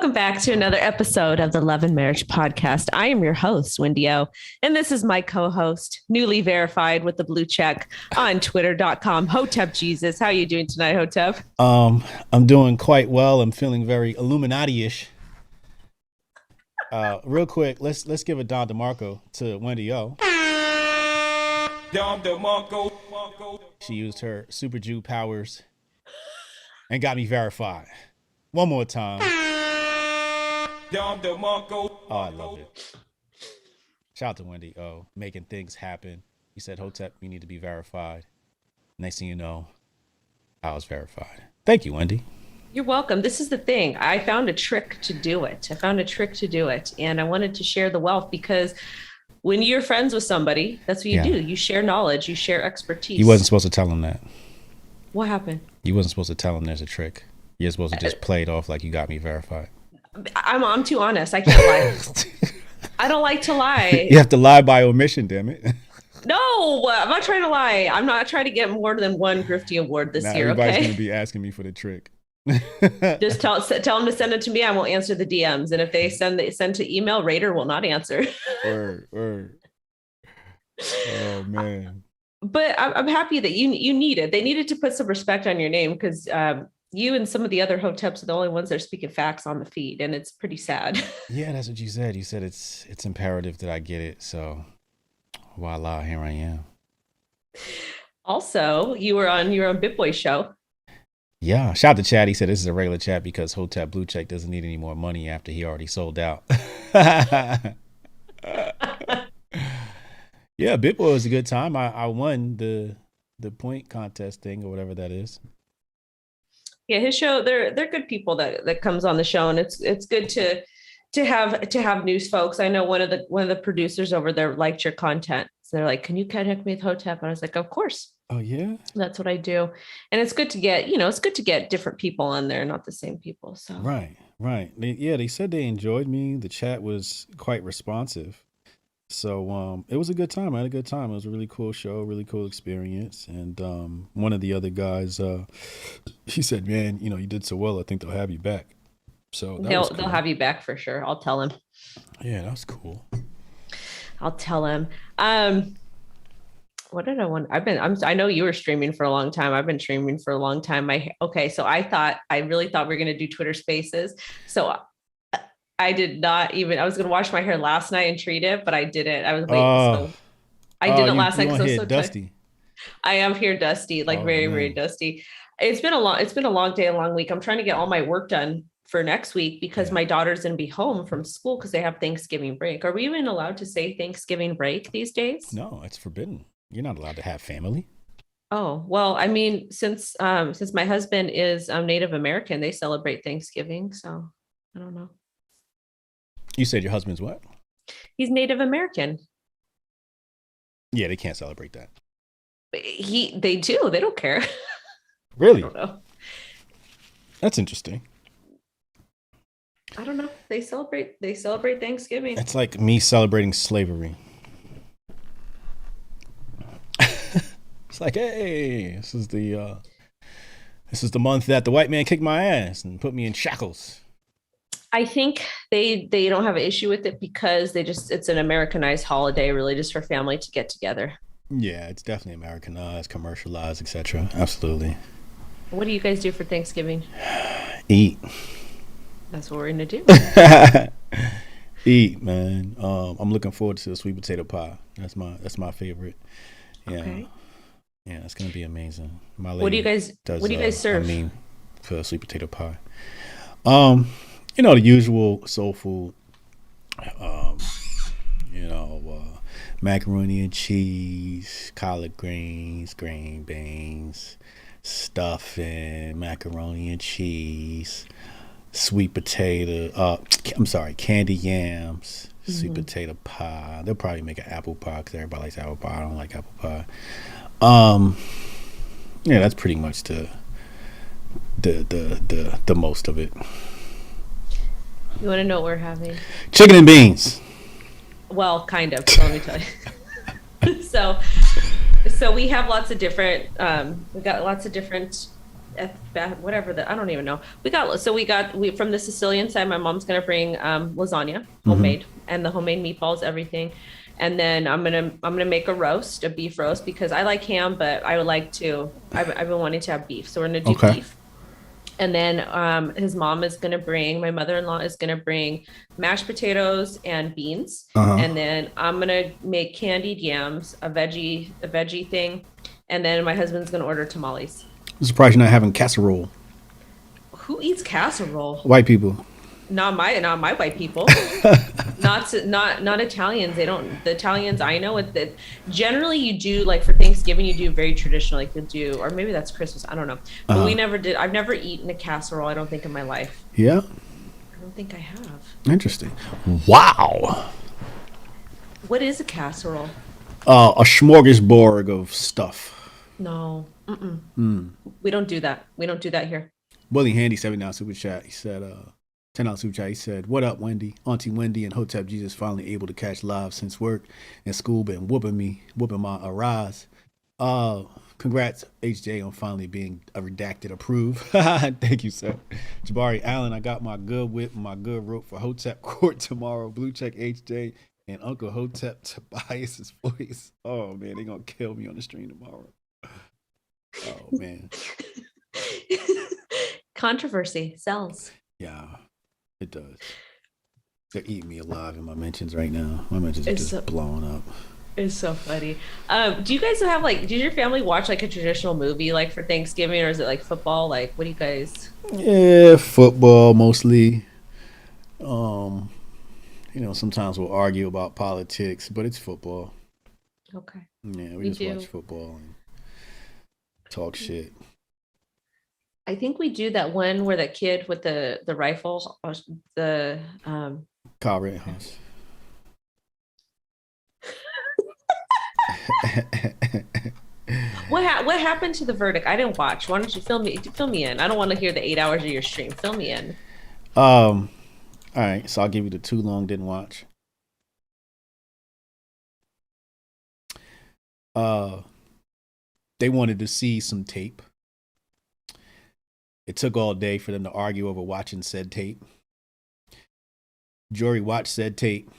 Welcome back to another episode of the Love and Marriage Podcast. I am your host, Wendy O, and this is my co-host, newly verified with the blue check on twitter.com, Hotep Jesus. How are you doing tonight, Hotep? I'm doing quite well. I'm feeling very Illuminati-ish. Real quick, let's give a Don DeMarco to Wendy O. Don DeMarco. She used her super Jew powers and got me verified. One more time. Oh, I love it. Shout out to Wendy O, making things happen. He said, Hotep, you need to be verified. Next thing you know, I was verified. Thank you, Wendy. You're welcome. This is the thing. I found a trick to do it. And I wanted to share the wealth because when you're friends with somebody, that's what you do. You share knowledge. You share expertise. You wasn't supposed to tell him that. What happened? You wasn't supposed to tell him there's a trick. You're supposed to just play it off like you got me verified. I'm too honest. I can't lie. I don't like to lie. You have to lie by omission, damn it. No, I'm not trying to lie. I'm not trying to get more than one Grifty Award this year. Everybody's Okay. going to be asking me for the trick. Just tell them to send it to me. I won't answer the DMs. And if they send to email, Raider will not answer. Word. Oh, man. But I'm happy that you need it. They needed to put some respect on your name because you and some of the other Hoteps are the only ones that are speaking facts on the feed. And it's pretty sad. Yeah, that's what you said. You said it's imperative that I get it. So voila, here I am. Also, you were on BitBoy show. Yeah, shout out to Chad. He said this is a regular chat because Hotep Blue Check doesn't need any more money after he already sold out. Yeah, BitBoy was a good time. I won the point contest thing or whatever that is. Yeah, his show, they're good people that comes on the show, and it's good to have news folks. I know one of the producers over there liked your content. So they're like, "Can you connect me with Hotep?" And I was like, "Of course." Oh yeah. That's what I do. And it's good to get different people on there, not the same people. So Right. They said they enjoyed me. The chat was quite responsive. So it was a good time. I had a good time. It was a really cool show, really cool experience. And one of the other guys, he said, "Man, you did so well. I think they'll have you back." So they'll have you back for sure. I'll tell him. Yeah, that was cool. I'll tell him. What did I want? I know you were streaming for a long time. I've been streaming for a long time. So I really thought we were going to do Twitter Spaces. So I did not even. I was going to wash my hair last night and treat it, but I didn't. I was waiting. So I did it last night because I was so dusty. I am here dusty, like very dusty. It's been a long day, a long week. I'm trying to get all my work done for next week because my daughter's going to be home from school because they have Thanksgiving break. Are we even allowed to say Thanksgiving break these days? No, it's forbidden. You're not allowed to have family. Oh, well, I mean, since my husband is Native American, they celebrate Thanksgiving. So I don't know. You said your husband's what? He's Native American. Yeah, they can't celebrate that. They do. They don't care. Really? I don't know. That's interesting. I don't know. They celebrate Thanksgiving. It's like me celebrating slavery. It's like, hey, this is the month that the white man kicked my ass and put me in shackles. I think they don't have an issue with it because it's an Americanized holiday, really, just for family to get together. Yeah, it's definitely Americanized, commercialized, etc. Absolutely. What do you guys do for Thanksgiving? Eat. That's what we're gonna do. Eat, man. I'm looking forward to the sweet potato pie. That's my favorite. Yeah. Okay. Yeah, it's gonna be amazing. My lady what do you guys serve? For sweet potato pie. The usual soul food. Macaroni and cheese, collard greens, green beans, stuffing, macaroni and cheese, sweet potato. Candy yams, sweet potato pie. They'll probably make an apple pie because everybody likes apple pie. I don't like apple pie. Yeah, that's pretty much the most of it. You want to know what we're having? Chicken and beans. Well, kind of. So let me tell you. So we have lots of different. We got lots of different whatever I don't even know. We from the Sicilian side, my mom's gonna bring lasagna, Mm-hmm. homemade, and the homemade meatballs, everything. And then I'm gonna make a beef roast, because I like ham, but I would like to. I've been wanting to have beef, so we're gonna do Okay. beef. And then his mom is gonna bring, my mother-in-law is gonna bring mashed potatoes and beans. Uh-huh. And then I'm gonna make candied yams, a veggie thing. And then my husband's gonna order tamales. I'm surprised you're not having casserole. Who eats casserole? White people. Not my white people. Not Italians. They don't. The Italians I know it that generally you do, like for Thanksgiving you do very traditional, like you'll do, or maybe that's Christmas. I don't know. But we Uh-huh. never did. I've never eaten a casserole, I don't think, in my life. Yeah. I don't think I have. Interesting. Wow. What is a casserole? A smorgasbord of stuff. No. Mm-mm. Mm. We don't do that. We don't do that here. Willie Handy, $7 super chat. He said, $10 super chat. He said, "What up, Wendy? Auntie Wendy and Hotep Jesus finally able to catch live since work and school been whooping my arise. Congrats, HJ, on finally being a redacted approved. Thank you, sir. Jabari Allen, I got my good whip and my good rope for Hotep Court tomorrow. Blue check HJ and Uncle Hotep Tobias's voice. Oh man, they gonna kill me on the stream tomorrow. Oh man, Controversy sells. yeah, it does. They're eating me alive in my mentions right now. My mentions are It's just so blowing up. it's so funny. Do you guys have like? Did your family watch like a traditional movie like for Thanksgiving, or is it like football? Like, what do you guys? Yeah, football mostly. Um, sometimes we'll argue about politics, but it's football. Okay, Yeah, we we just watch do. football and talk shit. I think we do that one where the kid with the rifle, or the Kyle Rittenhouse. what happened to the verdict? I didn't watch. Why don't you fill me in? I don't want to hear the 8 hours of your stream. Fill me in. All right, so I'll give you the too long didn't watch. Uh, they wanted to see some tape. It took all day for them to argue over watching said tape. Jury watched said tape.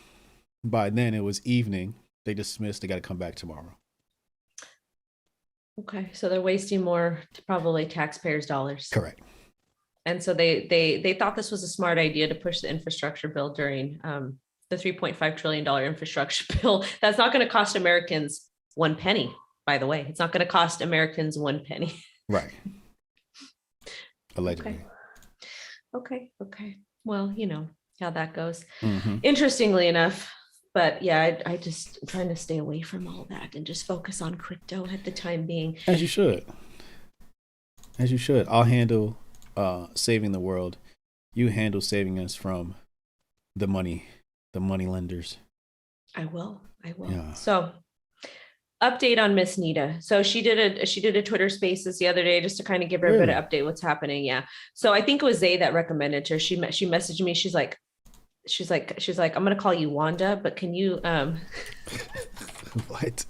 By then it was evening. They dismissed. They got to come back tomorrow. Okay, so they're wasting more, probably taxpayers' dollars. Correct. And so they thought this was a smart idea to push the infrastructure bill during the $3.5 trillion infrastructure bill. That's not going to cost Americans one penny, by the way. It's not going to cost Americans one penny. Right. Allegedly. Okay. Well, you know how that goes. Mm-hmm. Interestingly enough, but yeah, I just I'm trying to stay away from all that and just focus on crypto at the time being. As you should. As you should. I'll handle saving the world. You handle saving us from the money lenders. I will. Yeah. So, update on Miss Nita. So she did a Twitter Spaces the other day just to kind of give her a bit Really? of update what's happening. Yeah. So I think it was Zay that recommended her. She messaged me. She's like, I'm gonna call you Wanda, but can you What?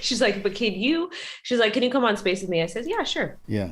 she's like, but can you come on Space with me? I said, yeah, sure. Yeah.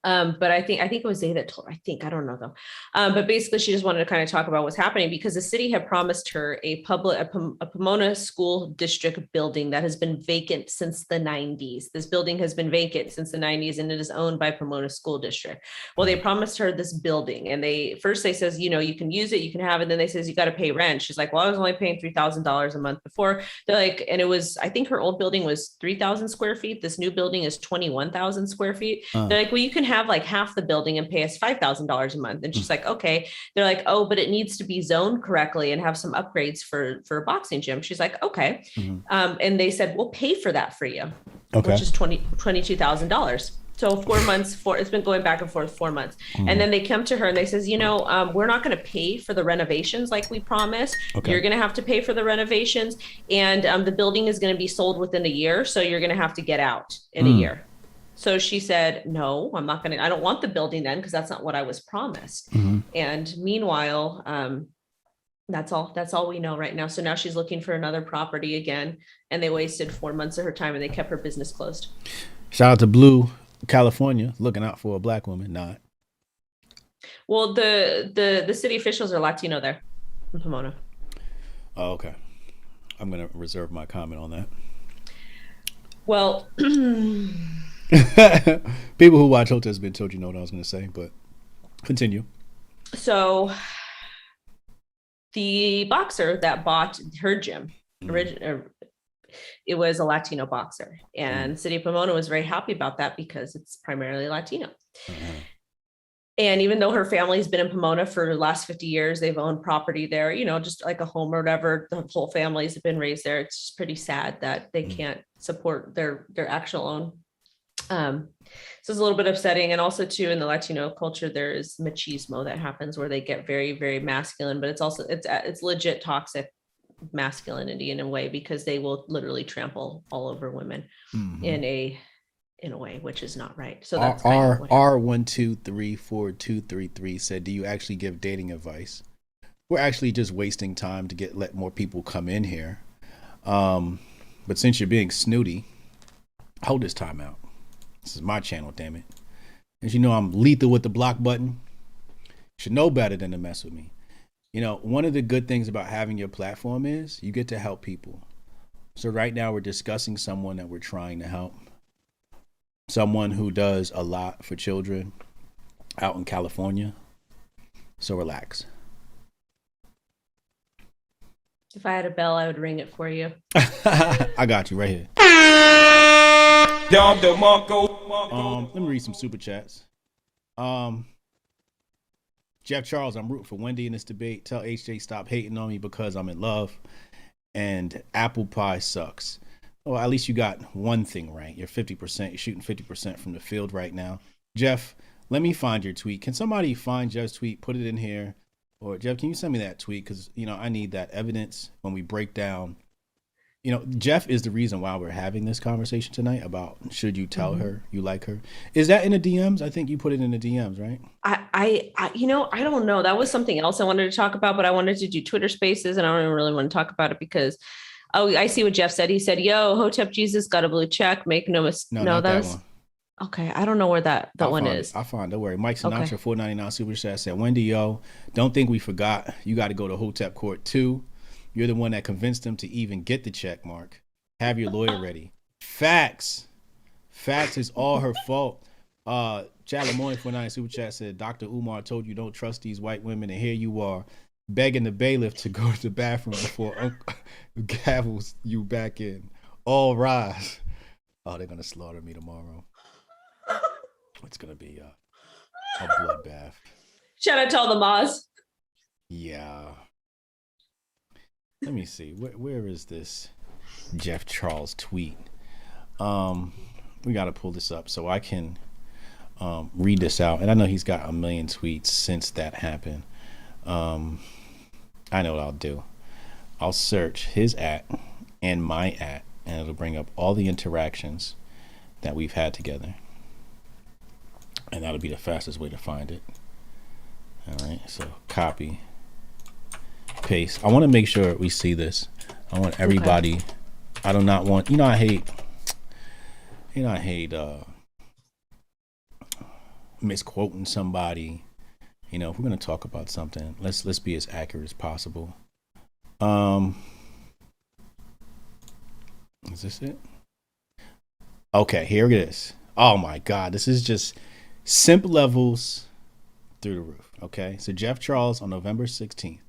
But I think it was Zay that told her. I don't know though. But basically, she just wanted to kind of talk about what's happening because the city had promised her a Pomona school district building that has been vacant since the 90s. This building has been vacant since the 90s, and it is owned by Pomona School District. Well, they promised her this building, and they says, you can use it, you can have it. Then they says you got to pay rent. She's like, well, I was only paying $3,000 a month before. They're like, and it was, I think her old building was 3,000 square feet. This new building is 21,000 square feet. They're like, well, you can have like half the building and pay us $5,000 a month. And she's like, okay. They're like, oh, but it needs to be zoned correctly and have some upgrades for a boxing gym. She's like, okay. And they said, we'll pay for that for you, Okay. which is $22,000. So 4 months, it's been going back and forth 4 months. And then they come to her and they says, we're not going to pay for the renovations like we promised. Okay. You're going to have to pay for the renovations. And the building is going to be sold within a year. So you're going to have to get out in a year. So she said, no, I'm not going to, I don't want the building then, because that's not what I was promised. And meanwhile, that's all we know right now. So now she's looking for another property again, and they wasted 4 months of her time and they kept her business closed. Shout out to Blue. California looking out for a black woman, not. Well, the city officials are Latino there in Pomona. Oh, okay. I'm gonna reserve my comment on Well, that. People who watch Hotep's been told you know what I was gonna say, but continue. so the boxer that bought her gym, Mm, it was a Latino boxer, mm, and City of Pomona was very happy about that because it's primarily Latino. uh-huh. And even though her family's been in Pomona for the last 50 years, they've owned property there, just like a home or whatever. The whole families have been raised there. It's just pretty sad that they Mm, can't support their actual own. So it's a little bit upsetting. And also too, in the Latino culture, there is machismo that happens where they get very, very masculine, but it's legit toxic masculinity in a way, because they will literally trample all over women mm-hmm. in a way, which is not right. So R that's kind of R what happened. R 1234233 said, "Do you actually give dating advice?" We're actually just wasting time to let more people come in here. Um, but since you're being snooty, hold this time out. This is my channel, damn it. As you know, I'm lethal with the block button. You should know better than to mess with me. One of the good things about having your platform is you get to help people. So right now we're discussing someone that we're trying to help. Someone who does a lot for children out in California. So relax. If I had a bell, I would ring it for you. I got you right here. Let me read some super chats. Um, Jeff Charles, I'm rooting for Wendy in this debate. Tell HJ stop hating on me because I'm in love. And apple pie sucks. Well, at least you got one thing right. You're 50%. You're shooting 50% from the field right now. Jeff, let me find your tweet. Can somebody find Jeff's tweet, put it in here? Or Jeff, can you send me that tweet? Because, I need that evidence when we break down. Jeff is the reason why we're having this conversation tonight about should you tell Mhm. her you like her. Is that in the DMs? I think you put it in the DMs, right? I don't know. That was something else I wanted to talk about, but I wanted to do Twitter Spaces, and I don't even really want to talk about it because, oh, I see what Jeff said. He said, "Yo, Hotep Jesus got a blue check. Make no mistake." No, No, not that that was one. okay. I don't know where that I'll one find it. is. I'll find it. Don't worry. Mike Okay. Sinatra, 499 Super Chat said, Wendy O, don't think we forgot. You got to go to Hotep Court too. You're the one that convinced them to even get the check mark. Have your lawyer ready. Facts. Facts is all her fault. Chalamoy 49 Super Chat said, Dr. Umar told you don't trust these white women, and here you are begging the bailiff to go to the bathroom before Uncle gavels you back in. All rise. Oh, they're gonna slaughter me tomorrow. It's gonna be a bloodbath. Shout out to all the Moz. Yeah. Let me see. Where is this Jeff Charles tweet? We got to pull this up so I can read this out. And I know he's got a million tweets since that happened. I know what I'll do. I'll search his @ and my @ and it'll bring up all the interactions that we've had together. And that'll be the fastest way to find it. All right. So copy, paste. I want to make sure we see this. I want everybody. Okay. I do not want. I hate. I hate misquoting somebody. If we're gonna talk about something, let's be as accurate as possible. Is this it? Okay, here it is. Oh my God, this is just simp levels through the roof. Okay, so Jeff Charles on November 16th.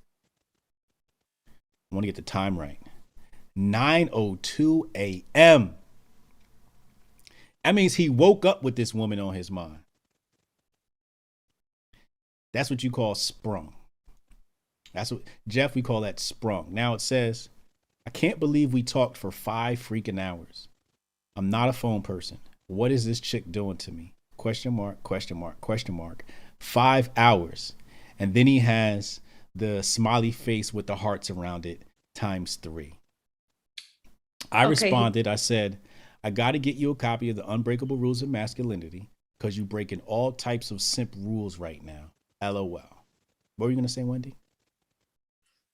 I want to get the time right. 9:02 a.m. That means he woke up with this woman on his mind. That's what you call sprung. That's what, Jeff, we call that sprung. Now it says, I can't believe we talked for 5 freaking hours. I'm not a phone person. What is this chick doing to me? Question mark, question mark, question mark. 5 hours. And then he has the smiley face with the hearts around it ×3. I responded, I said, I got to get you a copy of the Unbreakable Rules of Masculinity because you're breaking all types of simp rules right now. LOL. What were you going to say, Wendy?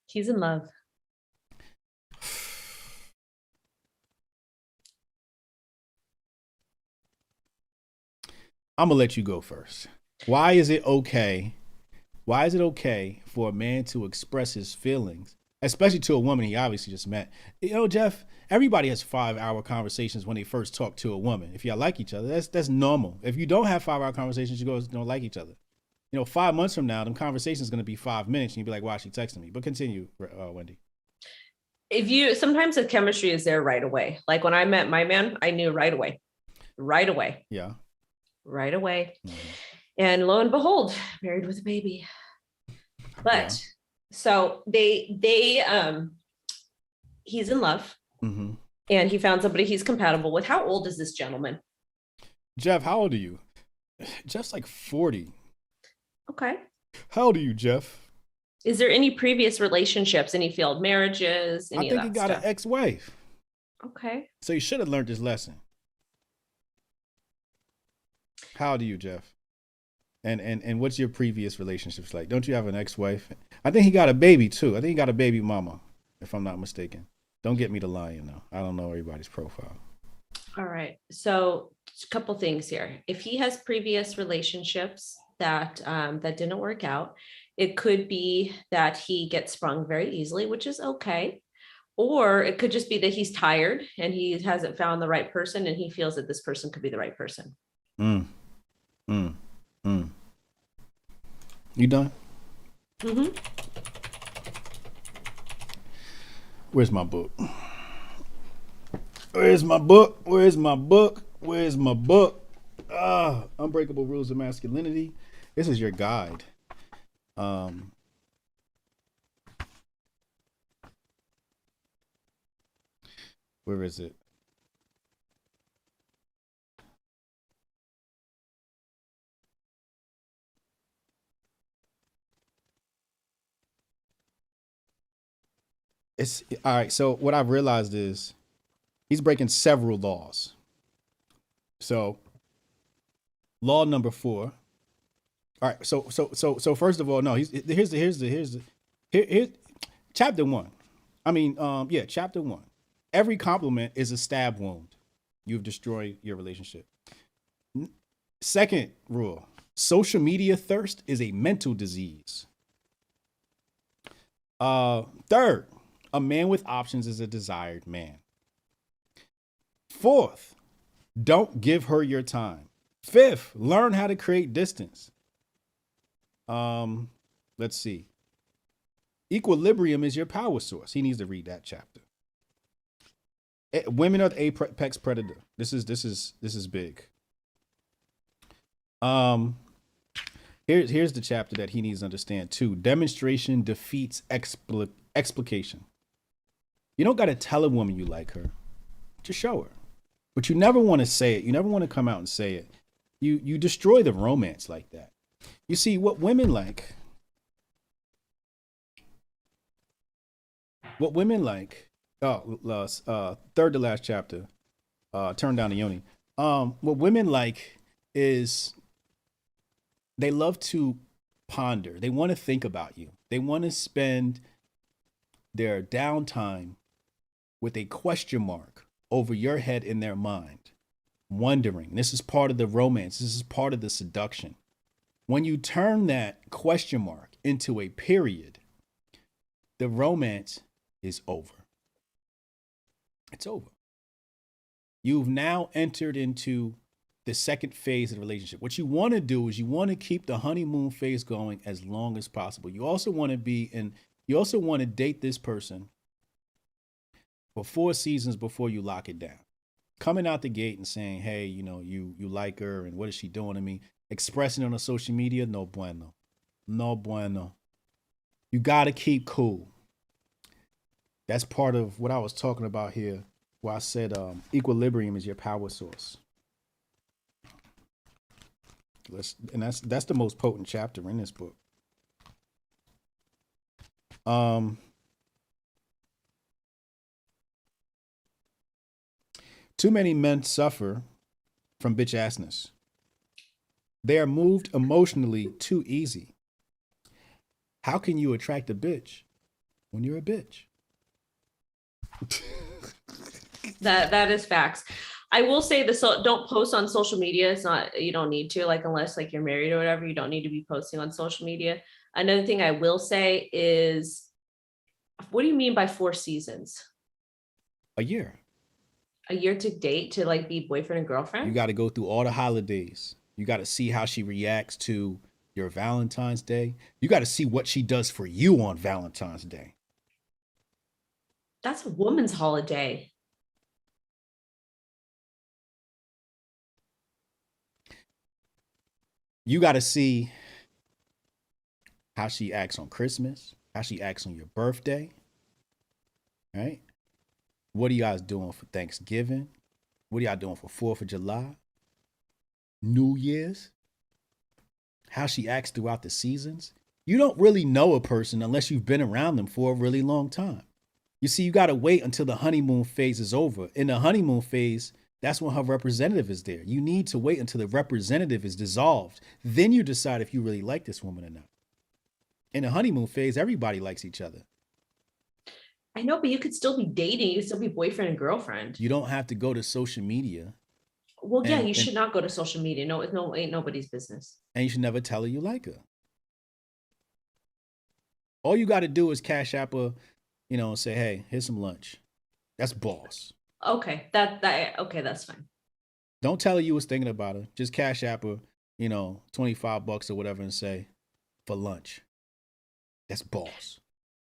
He's in love. I'm gonna let you go first. Why is it okay? Why is it okay for a man to express his feelings, especially to a woman he obviously just met? You know, Jeff, everybody has 5-hour conversations when they first talk to a woman. If y'all like each other, that's normal. If you don't have 5-hour conversations, you guys don't like each other. 5 months from now, them conversations going to be 5 minutes, and you'll be like, "Why is she texting me?" But continue, Wendy. Sometimes the chemistry is there right away. Like when I met my man, I knew right away, right away. Yeah. Right away. Mm-hmm. And lo and behold, married with a baby. But so he's in love, and he found somebody he's compatible with. How old is this gentleman? Jeff, how old are you? Jeff's like 40. Okay. How old are you, Jeff? Is there any previous relationships, any failed marriages? I think he got an ex-wife. Okay. So you should have learned this lesson. How old are you, Jeff? And what's your previous relationships like? Don't you have an ex-wife? I think he got a baby too. I think he got a baby mama, if I'm not mistaken. Don't get me to lying though. I don't know everybody's profile. All right. So a couple things here. If he has previous relationships that didn't work out, it could be that he gets sprung very easily, which is okay. Or it could just be that he's tired and he hasn't found the right person and he feels that this person could be the right person. You done? Where's my book? Where's my book? Where's my book? Where's my book? Unbreakable Rules of Masculinity. This is your guide. Where is it? It's all right. So what I've realized is he's breaking several laws. So law number 4. All right. So first of all, no, here's chapter 1. Chapter 1. Every compliment is a stab wound. You've destroyed your relationship. Second rule, social media thirst is a mental disease. Third, a man with options is a desired man. Fourth, don't give her your time. Fifth, learn how to create distance. Let's see. Equilibrium is your power source. He needs to read that chapter. Women are the apex predator. This is big. Here's the chapter that he needs to understand too. Demonstration defeats explication. You don't got to tell a woman you like her. Just show her. But you never want to say it. You never want to come out and say it. You destroy the romance like that. You see, what women like. Third to last chapter. Turn down the yoni. What women like is they love to ponder. They want to think about you. They want to spend their downtime with a question mark over your head in their mind, wondering. This is part of the romance. This is part of the seduction. When you turn that question mark into a period, the romance is over. It's over. You've now entered into the second phase of the relationship. What you want to do is you want to keep the honeymoon phase going as long as possible. You also want to date this person for 4 seasons before you lock it down. Coming out the gate and saying, hey, you like her and what is she doing to me? Expressing it on social media, no bueno. No bueno. You got to keep cool. That's part of what I was talking about here, where I said equilibrium is your power source. That's the most potent chapter in this book. Too many men suffer from bitch assness. They are moved emotionally too easy. How can you attract a bitch when you're a bitch? That is facts. I will say this, so don't post on social media. It's not, you don't need to, like, unless like you're married or whatever, you don't need to be posting on social media. Another thing I will say is, what do you mean by 4 seasons? A year. A year to date, to like be boyfriend and You girlfriend? got to go through all the holidays. You got to see how she reacts to your Valentine's Day. You got to see what she does for you on Valentine's Day. That's a woman's holiday. You got to see how she acts on Christmas, how she acts on your birthday, right? What are you guys doing for Thanksgiving? What are y'all doing for 4th of July? New Year's? How she acts throughout the seasons? You don't really know a person unless you've been around them for a really long time. You see, you got to wait until the honeymoon phase is over. In the honeymoon phase, that's when her representative is there. You need to wait until the representative is dissolved. Then you decide if you really like this woman or not. In the honeymoon phase, everybody likes each other. I know, but you could still be dating. You could still be boyfriend and girlfriend. You don't have to go to social media Well, yeah, and you and, should not go to social media. No, no, ain't nobody's business. and you should never tell her you like her. All you got to do is cash app her, and say, hey, here's some lunch. That's boss. Okay, okay, that's fine. Don't tell her you was thinking about her. Just cash app her, $25 or whatever and say, for lunch. That's boss.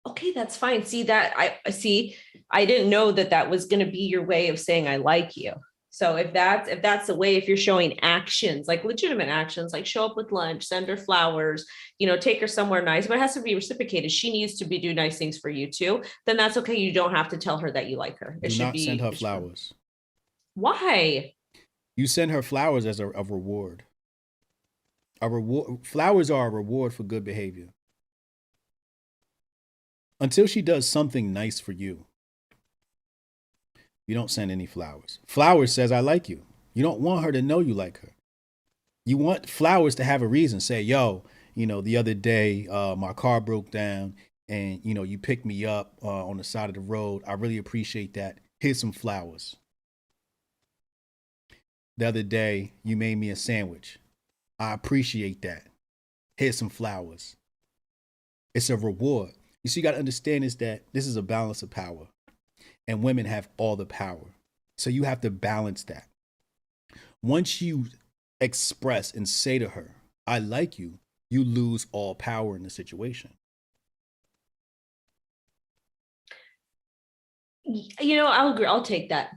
Okay, that's fine. See that I see. I didn't know that that was going to be your way of saying I like you. So if that's the way, if you're showing actions, like legitimate actions, like show up with lunch, send her flowers, take her somewhere nice, but it has to be reciprocated. She needs to be do nice things for you too. Then that's okay. You don't have to tell her that you like her. It Do should not send be. her flowers. Why? You send her flowers as a reward. A reward. Flowers are a reward for good behavior. Until she does something nice for you, you don't send any flowers. Flowers says, I like you. You don't want her to know you like her. You want flowers to have a reason. Say, yo, the other day, my car broke down and, you picked me up on the side of the road. I really appreciate that. Here's some flowers. The other day, you made me a sandwich. I appreciate that. Here's some flowers. It's a reward. You see, you got to understand is that this is a balance of power. And women have all the power. So you have to balance that. Once you express and say to her, I like you, you lose all power in the situation. I'll agree. I'll take that.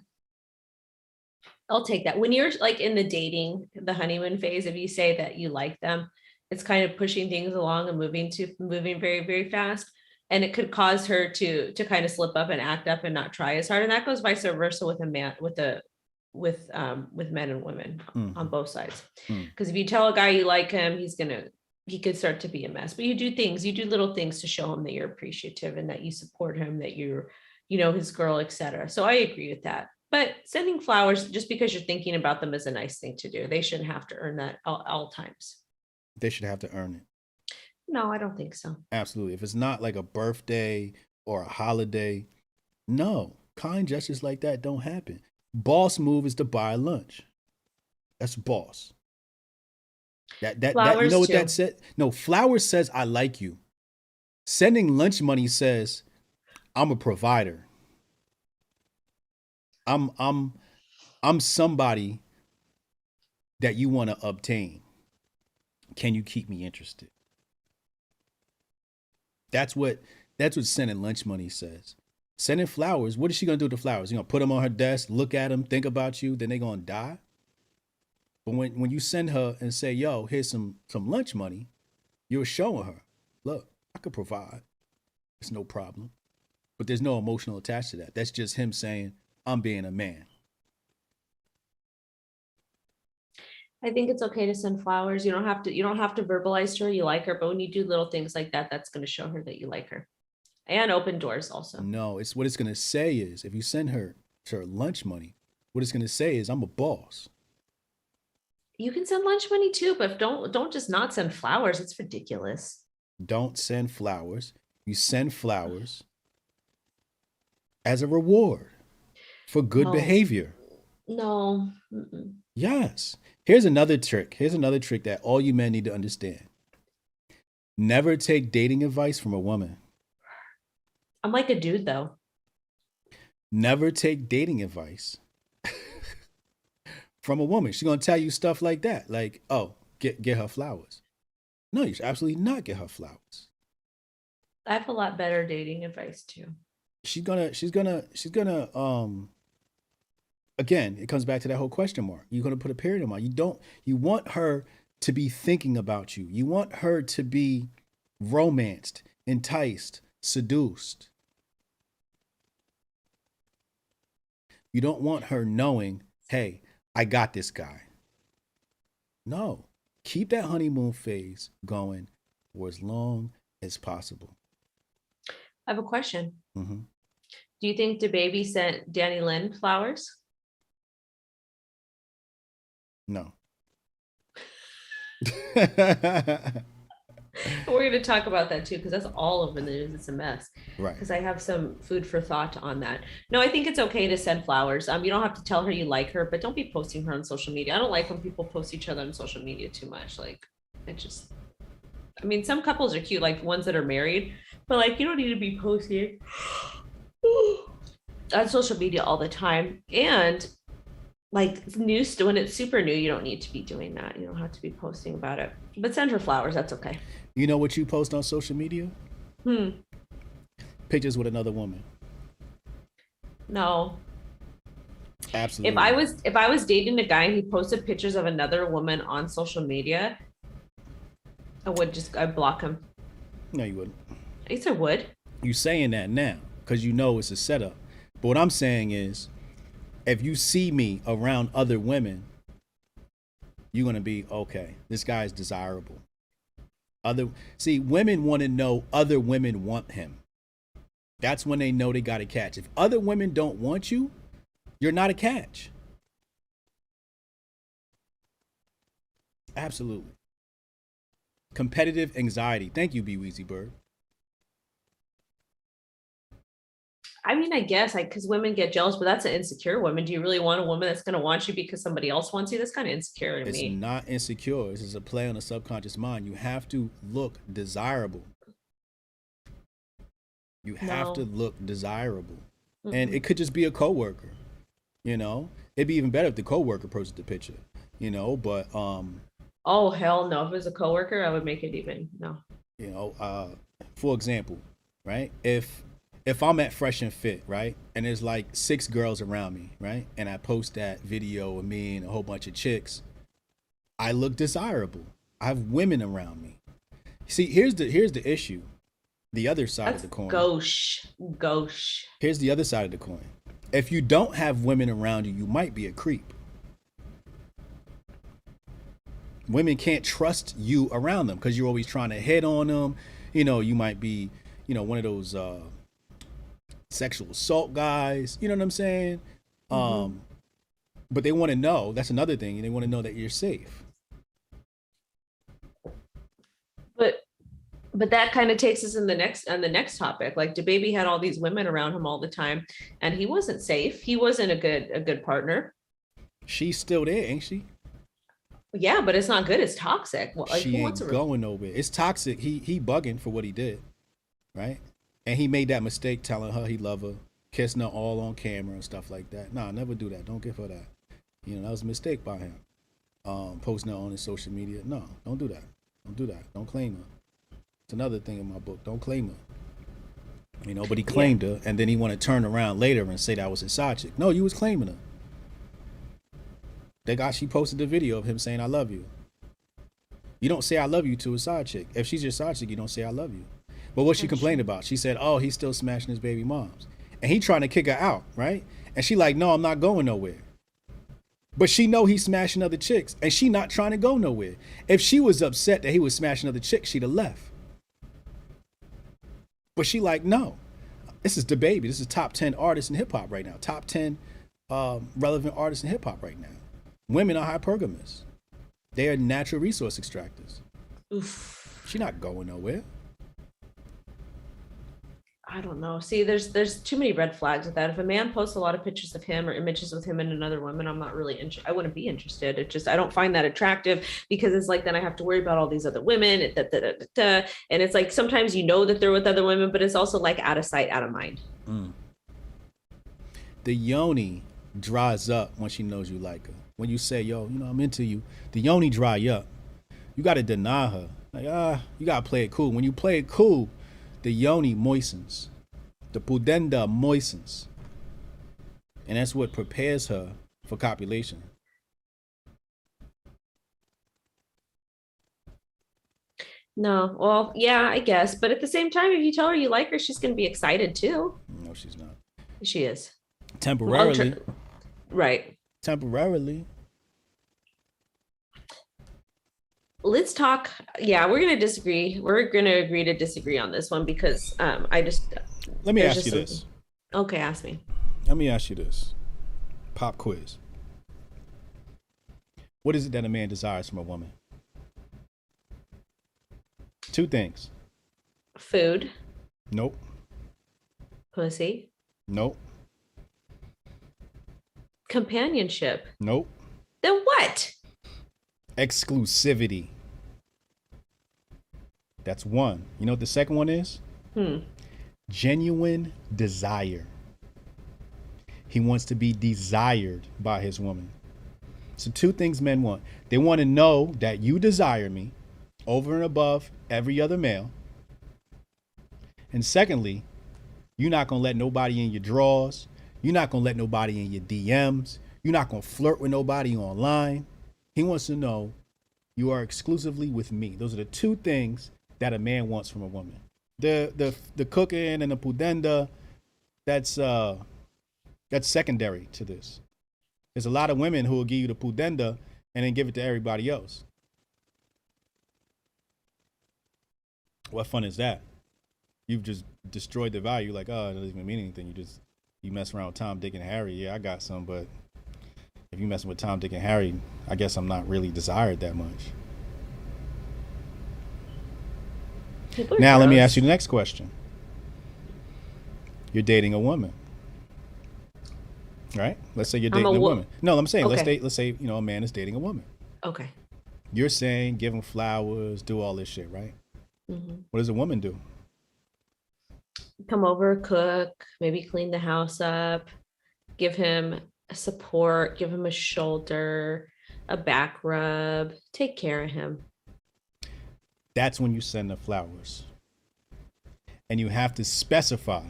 I'll take that. When you're like in the honeymoon phase, if you say that you like them, it's kind of pushing things along and moving very, very fast. And it could cause her to kind of slip up and act up and not try as hard. And that goes vice versa with a man, with men and women on both sides. Because if you tell a guy you like him, he could start to be a mess. But you do little things to show him that you're appreciative and that you support him, that you're, his girl, etc. So I agree with that. But sending flowers just because you're thinking about them is a nice thing to do. They shouldn't have to earn that all times. They should have to earn it. No, I don't think so. Absolutely. If it's not like a birthday or a holiday, no, kind gestures like that don't happen. Boss move is to buy lunch. That's boss. That you know what that said? No, flowers says I like you. Sending lunch money says I'm a provider. I'm somebody that you want to obtain. Can you keep me interested? That's what sending lunch money says. Sending flowers, what is she gonna do with the flowers? Put them on her desk, look at them, think about you, then they gonna die. But when you send her and say, yo, here's some lunch money, you're showing her, look, I could provide. It's no problem. But there's no emotional attached to that. That's just him saying, I'm being a man. I think it's okay to send flowers. You don't have to verbalize to her you like her, but when you do little things like that, that's going to show her that you like her. And open doors also. No, it's what it's going to say is if you send her lunch money, what it's going to say is I'm a boss. You can send lunch money too, but don't just not send flowers. It's ridiculous. Don't send flowers. You send flowers as a reward for good behavior. No. Mm-mm. Yes. Here's another trick. Here's another trick that all you men need to understand. Never take dating advice from a woman. I'm like a dude though. Never take dating advice from a woman. She's gonna tell you stuff like that. Like, oh, get her flowers. No, you should absolutely not get her flowers. I have a lot better dating advice too. She's gonna again, it comes back to that whole question mark. You're gonna put a period in mind. You want her to be thinking about you. You want her to be romanced, enticed, seduced. You don't want her knowing, hey, I got this guy. No. Keep that honeymoon phase going for as long as possible. I have a question. Hmm. Do you think DaBaby sent Danny Lynn flowers? No. We're going to talk about that too, because that's all over the news. It's a mess. Right. Because I have some food for thought on that. No, I think it's okay to send flowers. You don't have to tell her you like her, but don't be posting her on social media. I don't like when people post each other on social media too much. Like, it just, I mean, some couples are cute, like ones that are married, but like, you don't need to be posting on social media all the time. And like news, when it's super new, you don't need to be doing that. You don't have to be posting about it, but send her flowers. That's okay. You know what you post on social media? Hmm. Pictures with another woman. No. Absolutely. If I was dating a guy and he posted pictures of another woman on social media, I'd block him. No, you wouldn't. Yes, I would. You saying that now because you know it's a setup. But what I'm saying is, if you see me around other women, you're gonna be okay. This guy is desirable. Women want to know other women want him. That's when they know they got a catch. If other women don't want you, you're not a catch. Absolutely. Competitive anxiety. Thank you, B Weezy Bird. I mean, I guess because women get jealous, but that's an insecure woman. Do you really want a woman that's going to want you because somebody else wants you? That's kind of insecure to It's me. not insecure. This is a play on the subconscious mind. You have to look desirable. You have to No. look desirable. And Mm-mm. it could just be a coworker. It'd be even better if the coworker posted the picture. But Oh, hell no. If it was a coworker, I would make it even. No. you know, uh, for example, right? If I'm at Fresh and Fit, right, and there's like 6 girls around me, right, and I post that video of me and a whole bunch of chicks, I look desirable. I have women around me. See, here's the issue. The other side of That's the coin. gauche. Gauche. Here's the other side of the coin. If you don't have women around you, you might be a creep. Women can't trust you around them because you're always trying to hit on them. You might be, one of those sexual assault guys. You know what I'm saying? Mm-hmm. But they want to know. That's another thing. And they want to know that you're safe. But that kind of takes us in the next topic. Like DaBaby had all these women around him all the time, and he wasn't safe. He wasn't a good partner. She's still there, ain't she? Yeah, but it's not good. It's toxic. Well, like She who wants ain't a going nowhere. It's toxic. He bugging for what he did, right? And he made that mistake telling her he love her, kissing her all on camera and stuff like that. Nah, never do that. Don't give her that. That was a mistake by him. Posting her on his social media. No, don't do that. Don't do that. Don't claim her. It's another thing in my book. Don't claim her. But he Yeah. claimed her, and then he want to turn around later and say that was his side chick. No, you was claiming her. She posted the video of him saying I love you. You don't say I love you to a side chick. If she's your side chick, you don't say I love you. But what she complained about, she said, oh, he's still smashing his baby moms. And he trying to kick her out, right? And she like, no, I'm not going nowhere. But she know he's smashing other chicks, and she not trying to go nowhere. If she was upset that he was smashing other chicks, she'd have left. But she like, no. This is DaBaby. This is top 10 artists in hip hop right now. Top 10 relevant artists in hip hop right now. Women are hypergamous. They are natural resource extractors. Oof. She's not going nowhere. I don't know. See, there's too many red flags with that. If a man posts a lot of pictures of him or images with him and another woman, I'm not really I wouldn't be interested. It just I don't find that attractive because it's like then I have to worry about all these other women. And it's like sometimes you know that they're with other women, but it's also like out of sight, out of mind. The yoni dries up when she knows you like her. When you say, yo, I'm into you, the yoni dry up. You got to deny her. Like, you got to play it cool. When you play it cool, the yoni moistens. The pudenda moistens. And that's what prepares her for copulation. No, well, yeah, I guess. But at the same time, if you tell her you like her, she's going to be excited too. No, she's not. She is. Temporarily. Right. Temporarily. Let's talk. Yeah, we're going to disagree. We're going to agree to disagree on this one because I just. Let me ask you this. Okay, ask me. Let me ask you this. Pop quiz. What is it that a man desires from a woman? Two things. Food. Nope. Pussy. Nope. Companionship. Nope. Then what? Exclusivity. That's one. You know what the second one is? Genuine desire. He wants to be desired by his woman. So two things men want. They want to know that you desire me over and above every other male. And secondly, you're not going to let nobody in your drawers. You're not going to let nobody in your DMs. You're not going to flirt with nobody online. He wants to know you are exclusively with me. Those are the two things that a man wants from a woman. The cooking and the pudenda, that's secondary to this. There's a lot of women who will give you the pudenda and then give it to everybody else. What fun is that? You've just destroyed the value. Like, oh, it doesn't even mean anything. You mess around with Tom, Dick, and Harry. Yeah, I got some, but if you messing with Tom, Dick, and Harry, I guess I'm not really desired that much. Now, let me ask you the next question. You're dating a woman, right? Let's say you're dating a woman. No, I'm saying, okay. let's say, a man is dating a woman. Okay. You're saying give him flowers, do all this shit, right? Mm-hmm. What does a woman do? Come over, cook, maybe clean the house up, give him support, give him a shoulder, a back rub, take care of him. That's when you send the flowers. And you have to specify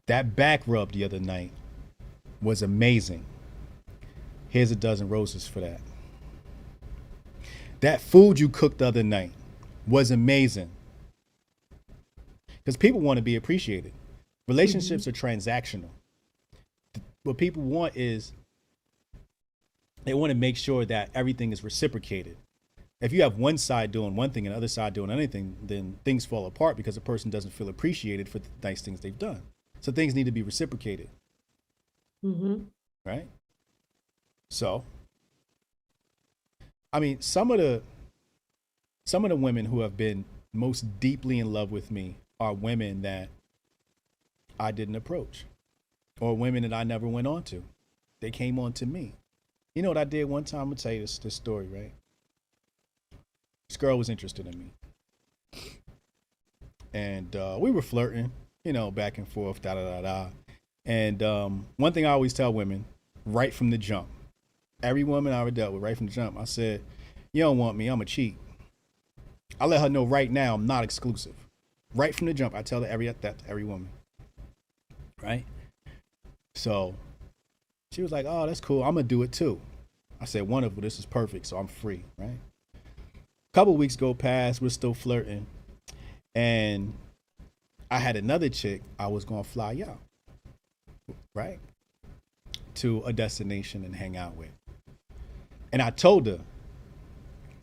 that back rub the other night was amazing. Here's a dozen roses for that. That food you cooked the other night was amazing. Because people want to be appreciated. Relationships are transactional. What people want is they want to make sure that everything is reciprocated. If you have one side doing one thing and the other side doing anything, then things fall apart because the person doesn't feel appreciated for the nice things they've done. So things need to be reciprocated. Mm-hmm. Right? So, I mean, some of the women who have been most deeply in love with me are women that I didn't approach or women that I never went on to. They came on to me. You know what I did one time? I'm going to tell you this story, right? This girl was interested in me. And we were flirting, back and forth, da-da-da-da. And one thing I always tell women, right from the jump, every woman I ever dealt with, right from the jump, I said, you don't want me, I'm a cheat. I let her know right now I'm not exclusive. Right from the jump, I tell her that to every woman. Right? So she was like, oh, that's cool. I'm going to do it too. I said, wonderful. This is perfect. So I'm free. Right? A couple weeks go past. We're still flirting. And I had another chick I was going to fly out. Right? To a destination and hang out with. And I told her,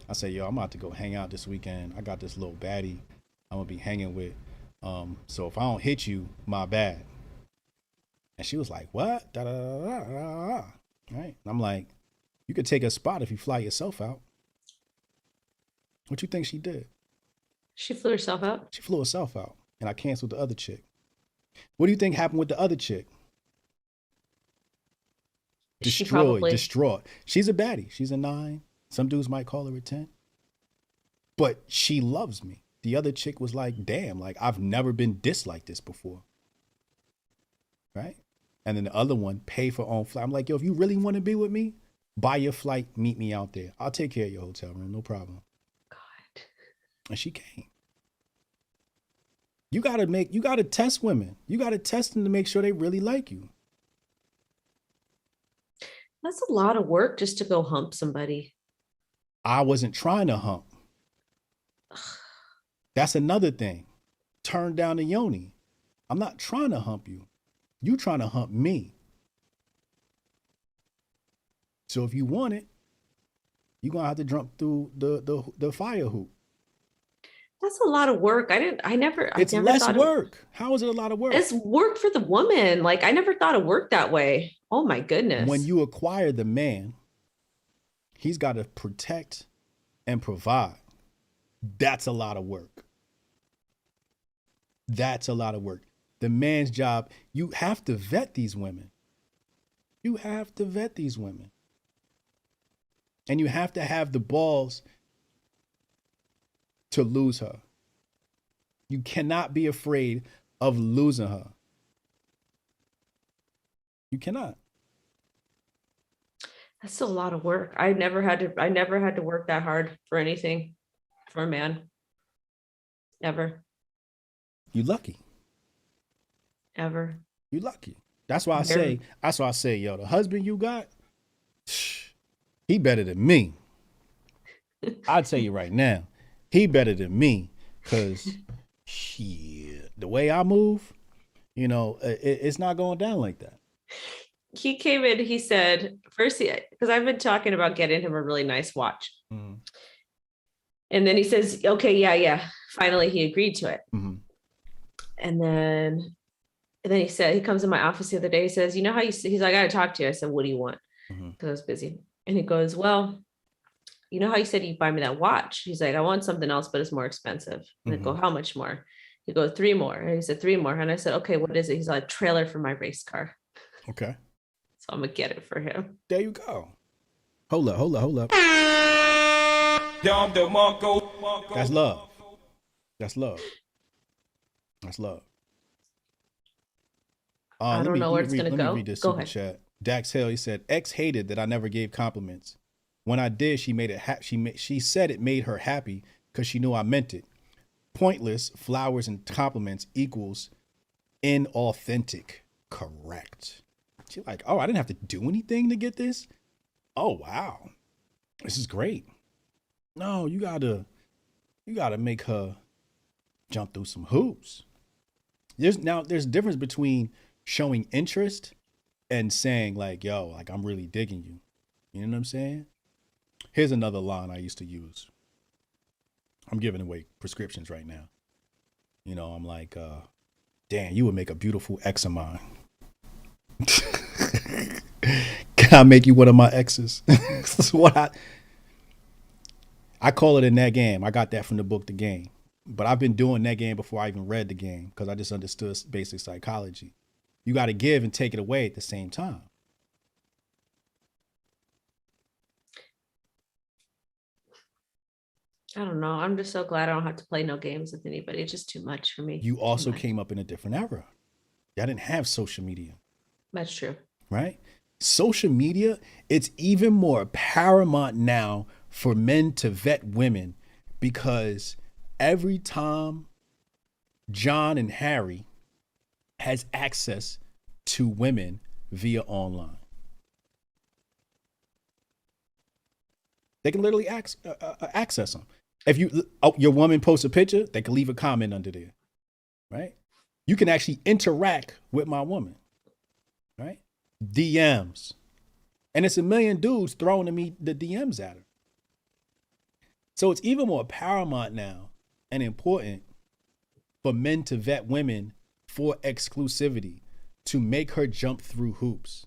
I said, yo, I'm about to go hang out this weekend. I got this little baddie I'm going to be hanging with. So if I don't hit you, my bad. And she was like, what? Da, da, da, da, da, da. Right? And I'm like, you could take a spot if you fly yourself out. What you think she did? She flew herself out? She flew herself out. And I canceled the other chick. What do you think happened with the other chick? She Destroyed, probably, distraught. She's a baddie. She's a 9. Some dudes might call her a 10. But she loves me. The other chick was like, damn, like I've never been dissed like this before. Right? And then the other one, pay for own flight. I'm like, yo, if you really want to be with me, buy your flight, meet me out there. I'll take care of your hotel room, no problem. God, And she came. You gotta test women. You gotta test them to make sure they really like you. that's a lot of work just to go hump somebody. I wasn't trying to hump. That's another thing. Turn down the yoni. I'm not trying to hump you. You trying to hump me. So if you want it, you're gonna have to jump through the fire hoop. That's a lot of work. I never It's less thought work. How is it a lot of work? it's work for the woman. Like, I never thought it worked that way. Oh my goodness. When you acquire the man, he's got to protect and provide. That's a lot of work. That's a lot of work. The man's job, you have to vet these women. You have to vet these women. And you have to have the balls to lose her. You cannot be afraid of losing her. You cannot. That's still a lot of work. I never had to work that hard for anything for a man. Ever. You lucky. Ever. You lucky. That's why I say, yo, the husband you got, he better than me. I'll tell you right now, he better than me. Cause shit, the way I move, it's not going down like that. He came in, he said, first, because I've been talking about getting him a really nice watch. Mm-hmm. And then he says, okay, yeah. Finally, he agreed to it. Mm-hmm. And then he comes in my office the other day. He says, you know how he's like, I got to talk to you. I said, what do you want? Because I was busy. And he goes, well, you know how you said you'd buy me that watch? He's like, I want something else, but it's more expensive. And I go, how much more? He goes, 3 more. And he said, 3 more. And I said, okay, what is it? He's like, trailer for my race car. Okay. So I'm gonna get it for him. There you go. Hold up. That's love. That's love. That's love. I don't know where it's gonna go. Let me read this super chat. Dax Hill, he said, X hated that I never gave compliments. When I did, she made it. She said it made her happy because she knew I meant it. Pointless flowers and compliments equals inauthentic. Correct. She's like, oh, I didn't have to do anything to get this. Oh wow, this is great. No, you gotta make her jump through some hoops. There's a difference between showing interest and saying like, yo, like I'm really digging you. You know what I'm saying? Here's another line I used to use. I'm giving away prescriptions right now. I'm like, Dan, you would make a beautiful ex of mine. Can I make you one of my exes? That's what I call it in that game. I got that from the book The Game. But I've been doing that game before I even read the game because I just understood basic psychology. You got to give and take it away at the same time. I don't know. I'm just so glad I don't have to play no games with anybody. It's just too much for me. You also came up in a different era. Y'all didn't have social media. That's true. Right? Social media, it's even more paramount now for men to vet women because every time John and Harry has access to women via online, they can literally access them. If your woman posts a picture, they can leave a comment under there, right? You can actually interact with my woman, right? DMs. And it's a million dudes throwing me the DMs at her. So it's even more paramount now and important for men to vet women for exclusivity, to make her jump through hoops.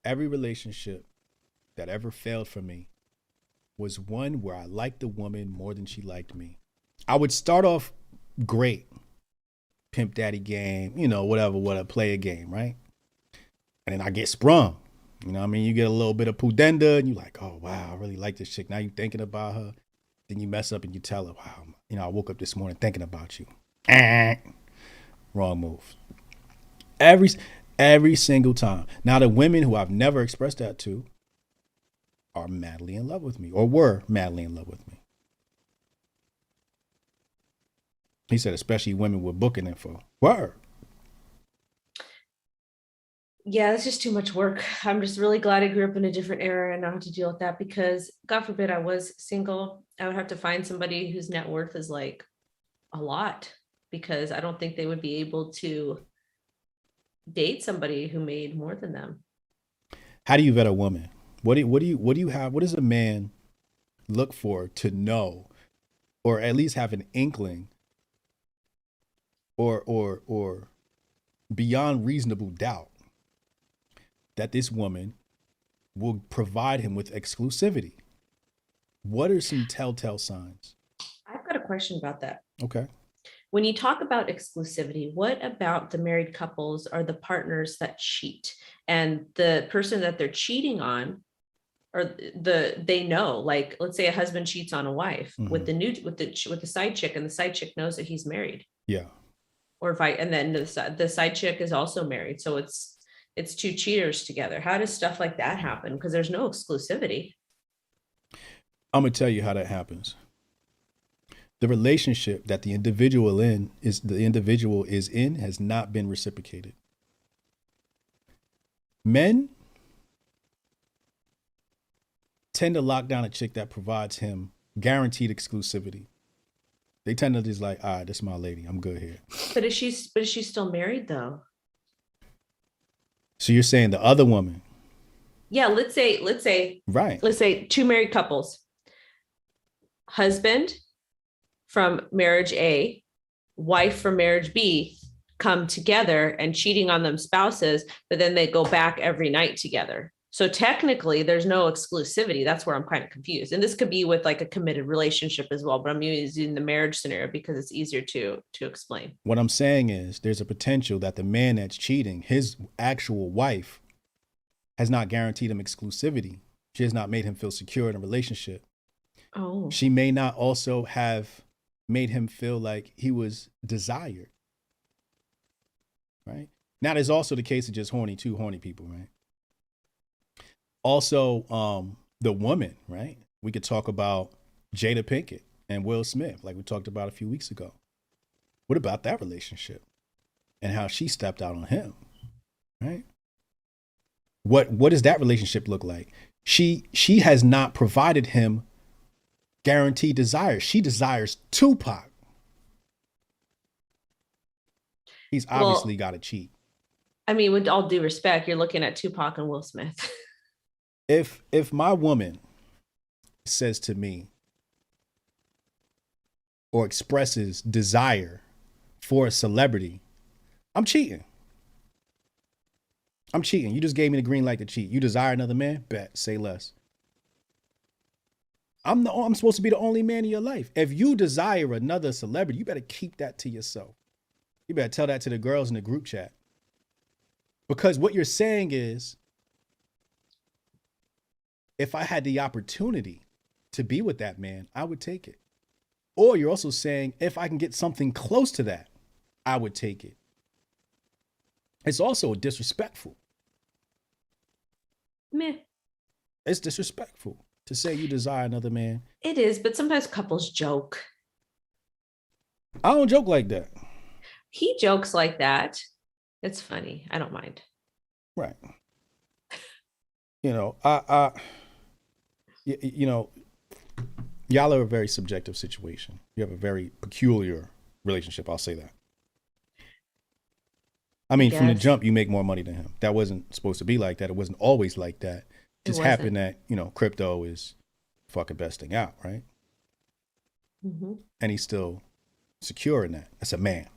Every relationship that ever failed for me was one where I liked the woman more than she liked me. I would start off great. Pimp daddy game, whatever, play a game, right? And then I get sprung. You know what I mean? You get a little bit of pudenda and you're like, oh, wow, I really like this chick. Now you're thinking about her. Then you mess up and you tell her, wow, I woke up this morning thinking about you. Wrong move. Every single time. Now, the women who I've never expressed that to are madly in love with me, or were madly in love with me. He said, especially women with booking info. Word. Yeah, it's just too much work. I'm just really glad I grew up in a different era and not have to deal with that, because God forbid I was single, I would have to find somebody whose net worth is like a lot, because I don't think they would be able to date somebody who made more than them. How do you vet a woman? What do you have? What does a man look for to know, or at least have an inkling, or beyond reasonable doubt, that this woman will provide him with exclusivity? What are some telltale signs? I've got a question about that. Okay. When you talk about exclusivity, what about the married couples or the partners that cheat, and the person that they're cheating on, or they know, like, let's say a husband cheats on a wife with the side chick, and the side chick knows that he's married. Yeah. Or and then the side chick is also married. So it's two cheaters together. How does stuff like that happen? Because there's no exclusivity. I'm gonna tell you how that happens. The relationship that the individual is in has not been reciprocated. Men tend to lock down a chick that provides him guaranteed exclusivity. They tend to just like, all right, this is my lady. I'm good here. But is she still married though? So you're saying the other woman? Yeah, let's say Right. Let's say two married couples. Husband from marriage A, wife from marriage B, come together and cheating on them spouses, but then they go back every night together. So technically there's no exclusivity. That's where I'm kind of confused. And this could be with like a committed relationship as well, but I'm using the marriage scenario because it's easier to explain. What I'm saying is there's a potential that the man that's cheating, his actual wife, has not guaranteed him exclusivity. She has not made him feel secure in a relationship. Oh. She may not also have made him feel like he was desired. Right? Now, there's also the case of just two horny people, right? Also, the woman, right? We could talk about Jada Pinkett and Will Smith, like we talked about a few weeks ago. What about that relationship and how she stepped out on him, right? What does that relationship look like? She has not provided him guaranteed desire. She desires Tupac. He's obviously got to cheat. I mean, with all due respect, you're looking at Tupac and Will Smith. If my woman says to me or expresses desire for a celebrity, I'm cheating. I'm cheating. You just gave me the green light to cheat. You desire another man? Bet. Say less. I'm supposed to be the only man in your life. If you desire another celebrity, you better keep that to yourself. You better tell that to the girls in the group chat. Because what you're saying is, if I had the opportunity to be with that man, I would take it. Or you're also saying, if I can get something close to that, I would take it. It's also disrespectful. Meh. It's disrespectful to say you desire another man. It is, but sometimes couples joke. I don't joke like that. He jokes like that. It's funny. I don't mind. Right. You know, y'all are a very subjective situation. You have a very peculiar relationship. I'll say that. I mean, from the jump, you make more money than him. That wasn't supposed to be like that. It wasn't always like that. It just happened that, crypto is fucking best thing out, right? Mm-hmm. And he's still secure in that. That's a man.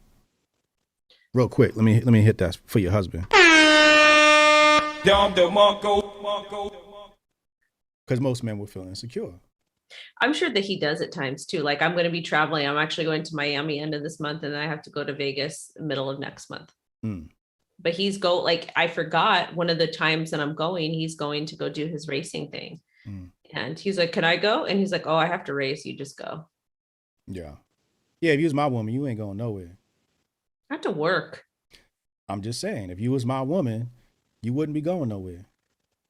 Real quick, let me hit that for your husband. Because most men will feel insecure. I'm sure that he does at times too. Like I'm going to be traveling. I'm actually going to Miami end of this month, and then I have to go to Vegas middle of next month. Mm. But like I forgot one of the times that I'm going, he's going to go do his racing thing. Mm. And he's like, "Can I go?" And he's like, "Oh, I have to race. You just go." Yeah. Yeah, if you was my woman, you ain't going nowhere. I have to work. I'm just saying, if you was my woman, you wouldn't be going nowhere.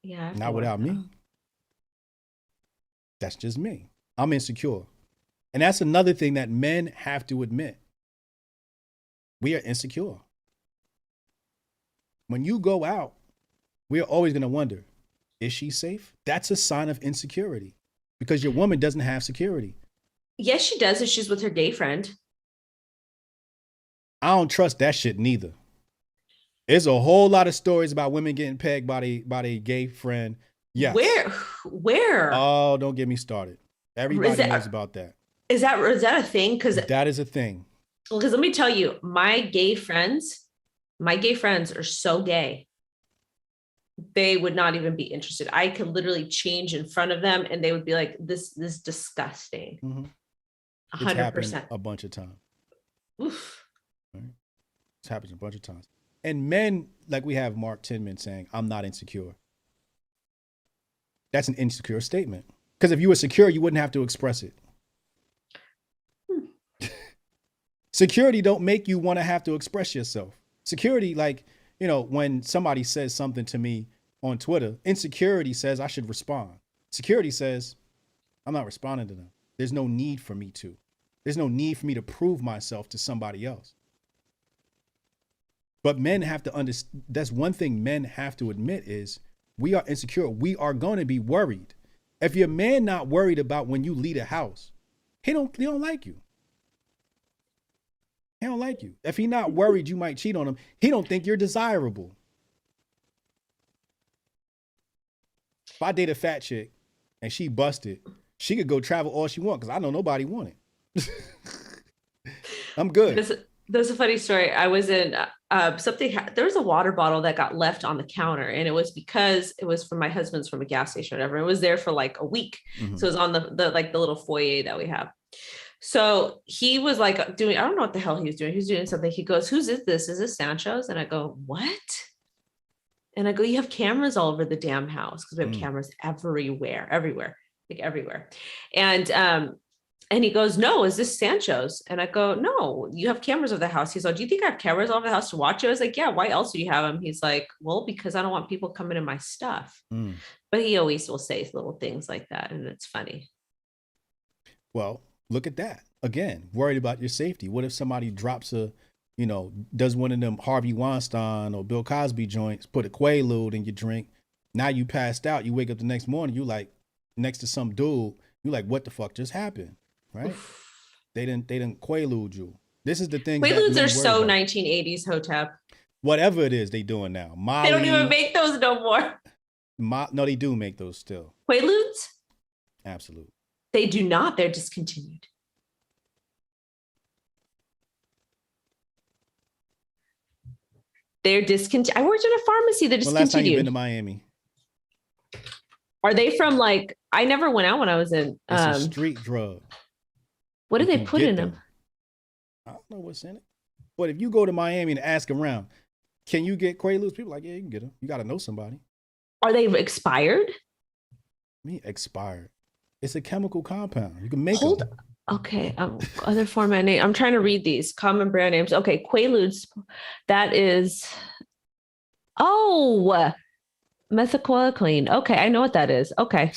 Yeah. Not without me. That's just me. I'm insecure. And that's another thing that men have to admit. We are insecure. When you go out, we are always going to wonder, is she safe? That's a sign of insecurity because your woman doesn't have security. Yes, she does if she's with her gay friend. I don't trust that shit neither. There's a whole lot of stories about women getting pegged by their gay friend. Yes. Where? Oh, don't get me started. Everybody knows about that. Is that a thing? Because that is a thing. Because let me tell you, my gay friends are so gay. They would not even be interested. I could literally change in front of them and they would be like, this is disgusting. 100%. A bunch of times. Oof. Right? It's happened a bunch of times. And men, like we have Mark Tinman saying, I'm not insecure. That's an insecure statement. Because if you were secure, you wouldn't have to express it. Security don't make you want to have to express yourself. Security, like, you know, when somebody says something to me on Twitter, insecurity says I should respond. Security says I'm not responding to them. There's no need for me to. There's no need for me to prove myself to somebody else. But men have to understand, that's one thing men have to admit is we are insecure. We are going to be worried. If your man not worried about when you leave a house, he don't like you. He don't like you. If he not worried you might cheat on him, he don't think you're desirable. If I date a fat chick and she busted, she could go travel all she want because I know nobody want it. I'm good. There's a funny story. I was in there was a water bottle that got left on the counter, and it was because it was from my husband's from a gas station or whatever. It was there for like a week. Mm-hmm. So it was on the little foyer that we have. So he was like doing, I don't know what the hell he was doing. He was doing something. He goes, "Whose is this? Is this Sancho's?" And I go, "What?" And I go, "You have cameras all over the damn house," because we have cameras everywhere. And he goes, "No, is this Sancho's?" And I go, "No, you have cameras of the house." He's like, "Do you think I have cameras all over the house to watch it?" I was like, "Yeah, why else do you have them?" He's like, "Well, because I don't want people coming in my stuff." But he always will say little things like that, and it's funny. Well, look at that. Again, worried about your safety. What if somebody drops does one of them Harvey Weinstein or Bill Cosby joints, put a Quaalude in your drink. Now you passed out. You wake up the next morning, you like next to some dude. You like, what the fuck just happened? Right? Oof. They didn't Quaalude you. This is the thing. Quaaludes are so about. 1980s Hotep. Whatever it is, they doing now. Molly, they don't even make those no more. No, they do make those still. Quaaludes? Absolutely. They do not. They're discontinued. They're discontinued. I worked in a pharmacy. They're discontinued. Last time you've been to Miami? Are they from like, I never went out when I was in. It's a street drug. What do they put in them? I don't know what's in it. But if you go to Miami and ask around, can you get Quaaludes? People are like, yeah, you can get them. You got to know somebody. Are they expired? Expired. It's a chemical compound. You can make them. Okay. Other format name. I'm trying to read these common brand names. Okay. Quaaludes. That is. Oh, methaqualone. Okay. I know what that is. Okay.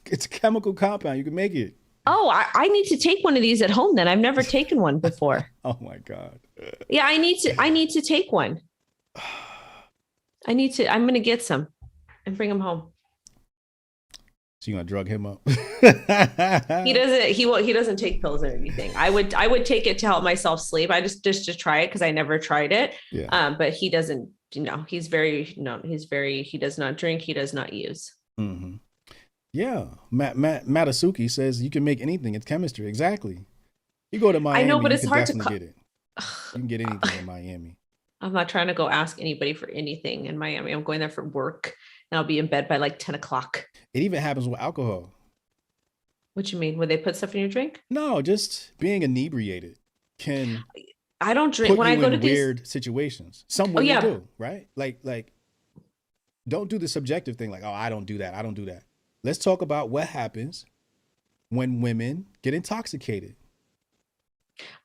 It's a chemical compound. You can make it. Oh, I need to take one of these at home then. I've never taken one before. Oh my God. Yeah, I need to take one. I'm going to get some and bring them home. So you gonna drug him up? He doesn't take pills or anything. I would take it to help myself sleep. I just to try it because I never tried it. Yeah. But he doesn't, he does not drink. He does not use. Mm-hmm. Yeah. Matasuki says you can make anything. It's chemistry. Exactly. You go to Miami. I know, but it's hard to get it. You can get anything in Miami. I'm not trying to go ask anybody for anything in Miami. I'm going there for work and I'll be in bed by like 10 o'clock. It even happens with alcohol. What you mean? Would they put stuff in your drink? No, just being inebriated can I don't drink put when I you go to in these. weird situations. Some Oh women yeah. do, right? Like don't do the subjective thing like, oh, I don't do that. I don't do that. Let's talk about what happens when women get intoxicated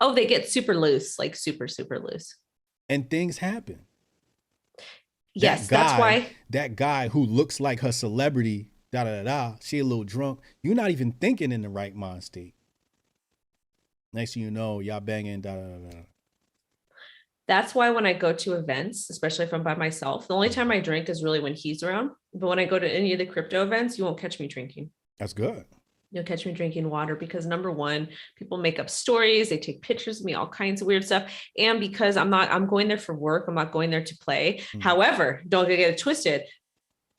Oh, they get super loose, like super, super loose. and things happen. That Yes, that's guy, why. that guy who looks like her celebrity, da da da da, she a little drunk. You're not even thinking in the right mind state. Next thing you know, y'all banging, da da da da. That's why when I go to events, especially if I'm by myself, the only time I drink is really when he's around. But when I go to any of the crypto events, you won't catch me drinking. That's good. You'll catch me drinking water because number one, people make up stories, they take pictures of me, all kinds of weird stuff. And because I'm going there for work, I'm not going there to play. Mm, However, don't get it twisted.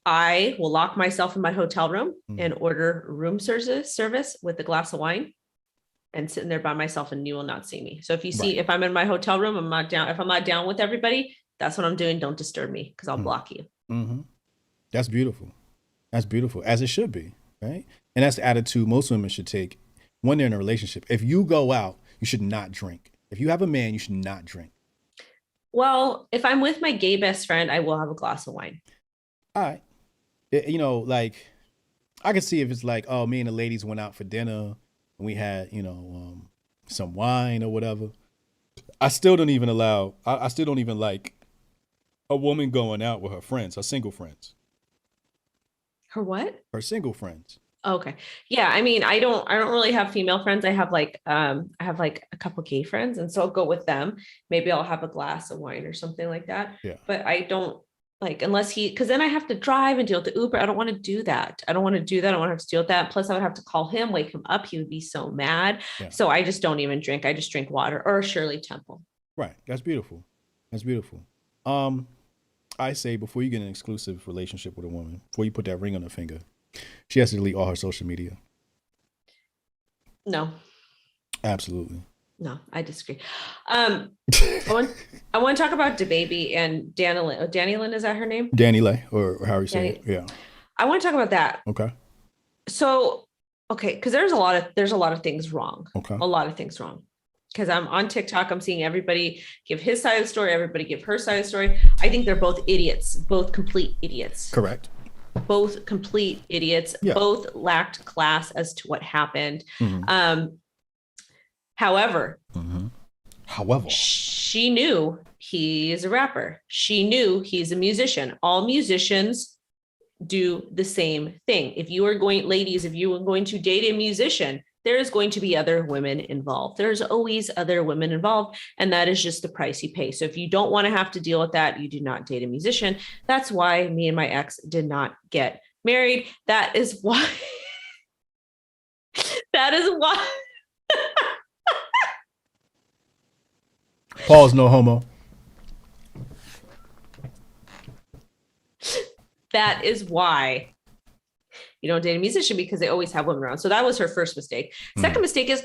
I will lock myself in my hotel room mm. and order room service with a glass of wine and sitting there by myself, and you will not see me. So Right. if I'm in my hotel room, I'm not down. If I'm not down with everybody, that's what I'm doing. Don't disturb me because I'll Mm. block you. Mm-hmm. That's beautiful. That's beautiful, as it should be, right? And that's the attitude most women should take when they're in a relationship. If you go out, you should not drink. If you have a man, you should not drink. Well, if I'm with my gay best friend, I will have a glass of wine. All right. Like I can see if it's like, oh, me and the ladies went out for dinner and we had, some wine or whatever. I still don't even like a woman going out with her friends, her single friends, Her what? her single friends. Okay. Yeah. I mean, I don't really have female friends. I have like a couple gay friends. And so I'll go with them. Maybe I'll have a glass of wine or something like that. Yeah. But I don't like, unless because then I have to drive and deal with the Uber. I don't want to do that. I don't want to do that. I don't want to have to deal with that. Plus I would have to call him, wake him up. He would be so mad. Yeah. So I just don't even drink. I just drink water or Shirley Temple. Right. That's beautiful. That's beautiful. Um, I say before you get an exclusive relationship with a woman, before you put that ring on her finger, she has to delete all her social media. No, Absolutely. no, I disagree. Um, I want, I want to talk about DaBaby and Danny Lynn. Oh, Danny Lynn, is that her name? Danny Lay, or how you say it. Danny. Yeah. I want to talk about that. Okay. So, okay, because there's a lot of things wrong. Okay. A lot of things wrong. Because I'm on TikTok, I'm seeing everybody give his side of the story, everybody give her side of the story. I think they're both idiots, both complete idiots. Correct. Both complete idiots. Yeah. Both lacked class as to what happened. Mm-hmm. However, Mm-hmm. However, she knew he is a rapper. She knew he's a musician. All musicians do the same thing. If you are going, ladies, if you are going to date a musician, there is going to be other women involved. There's always other women involved, and that is just the price you pay. So if you don't want to have to deal with that, you do not date a musician. That's why me and my ex did not get married. That is why. That is why. pause, no homo. That is why you don't date a musician, because they always have women around. So that was her first mistake. Second mistake is,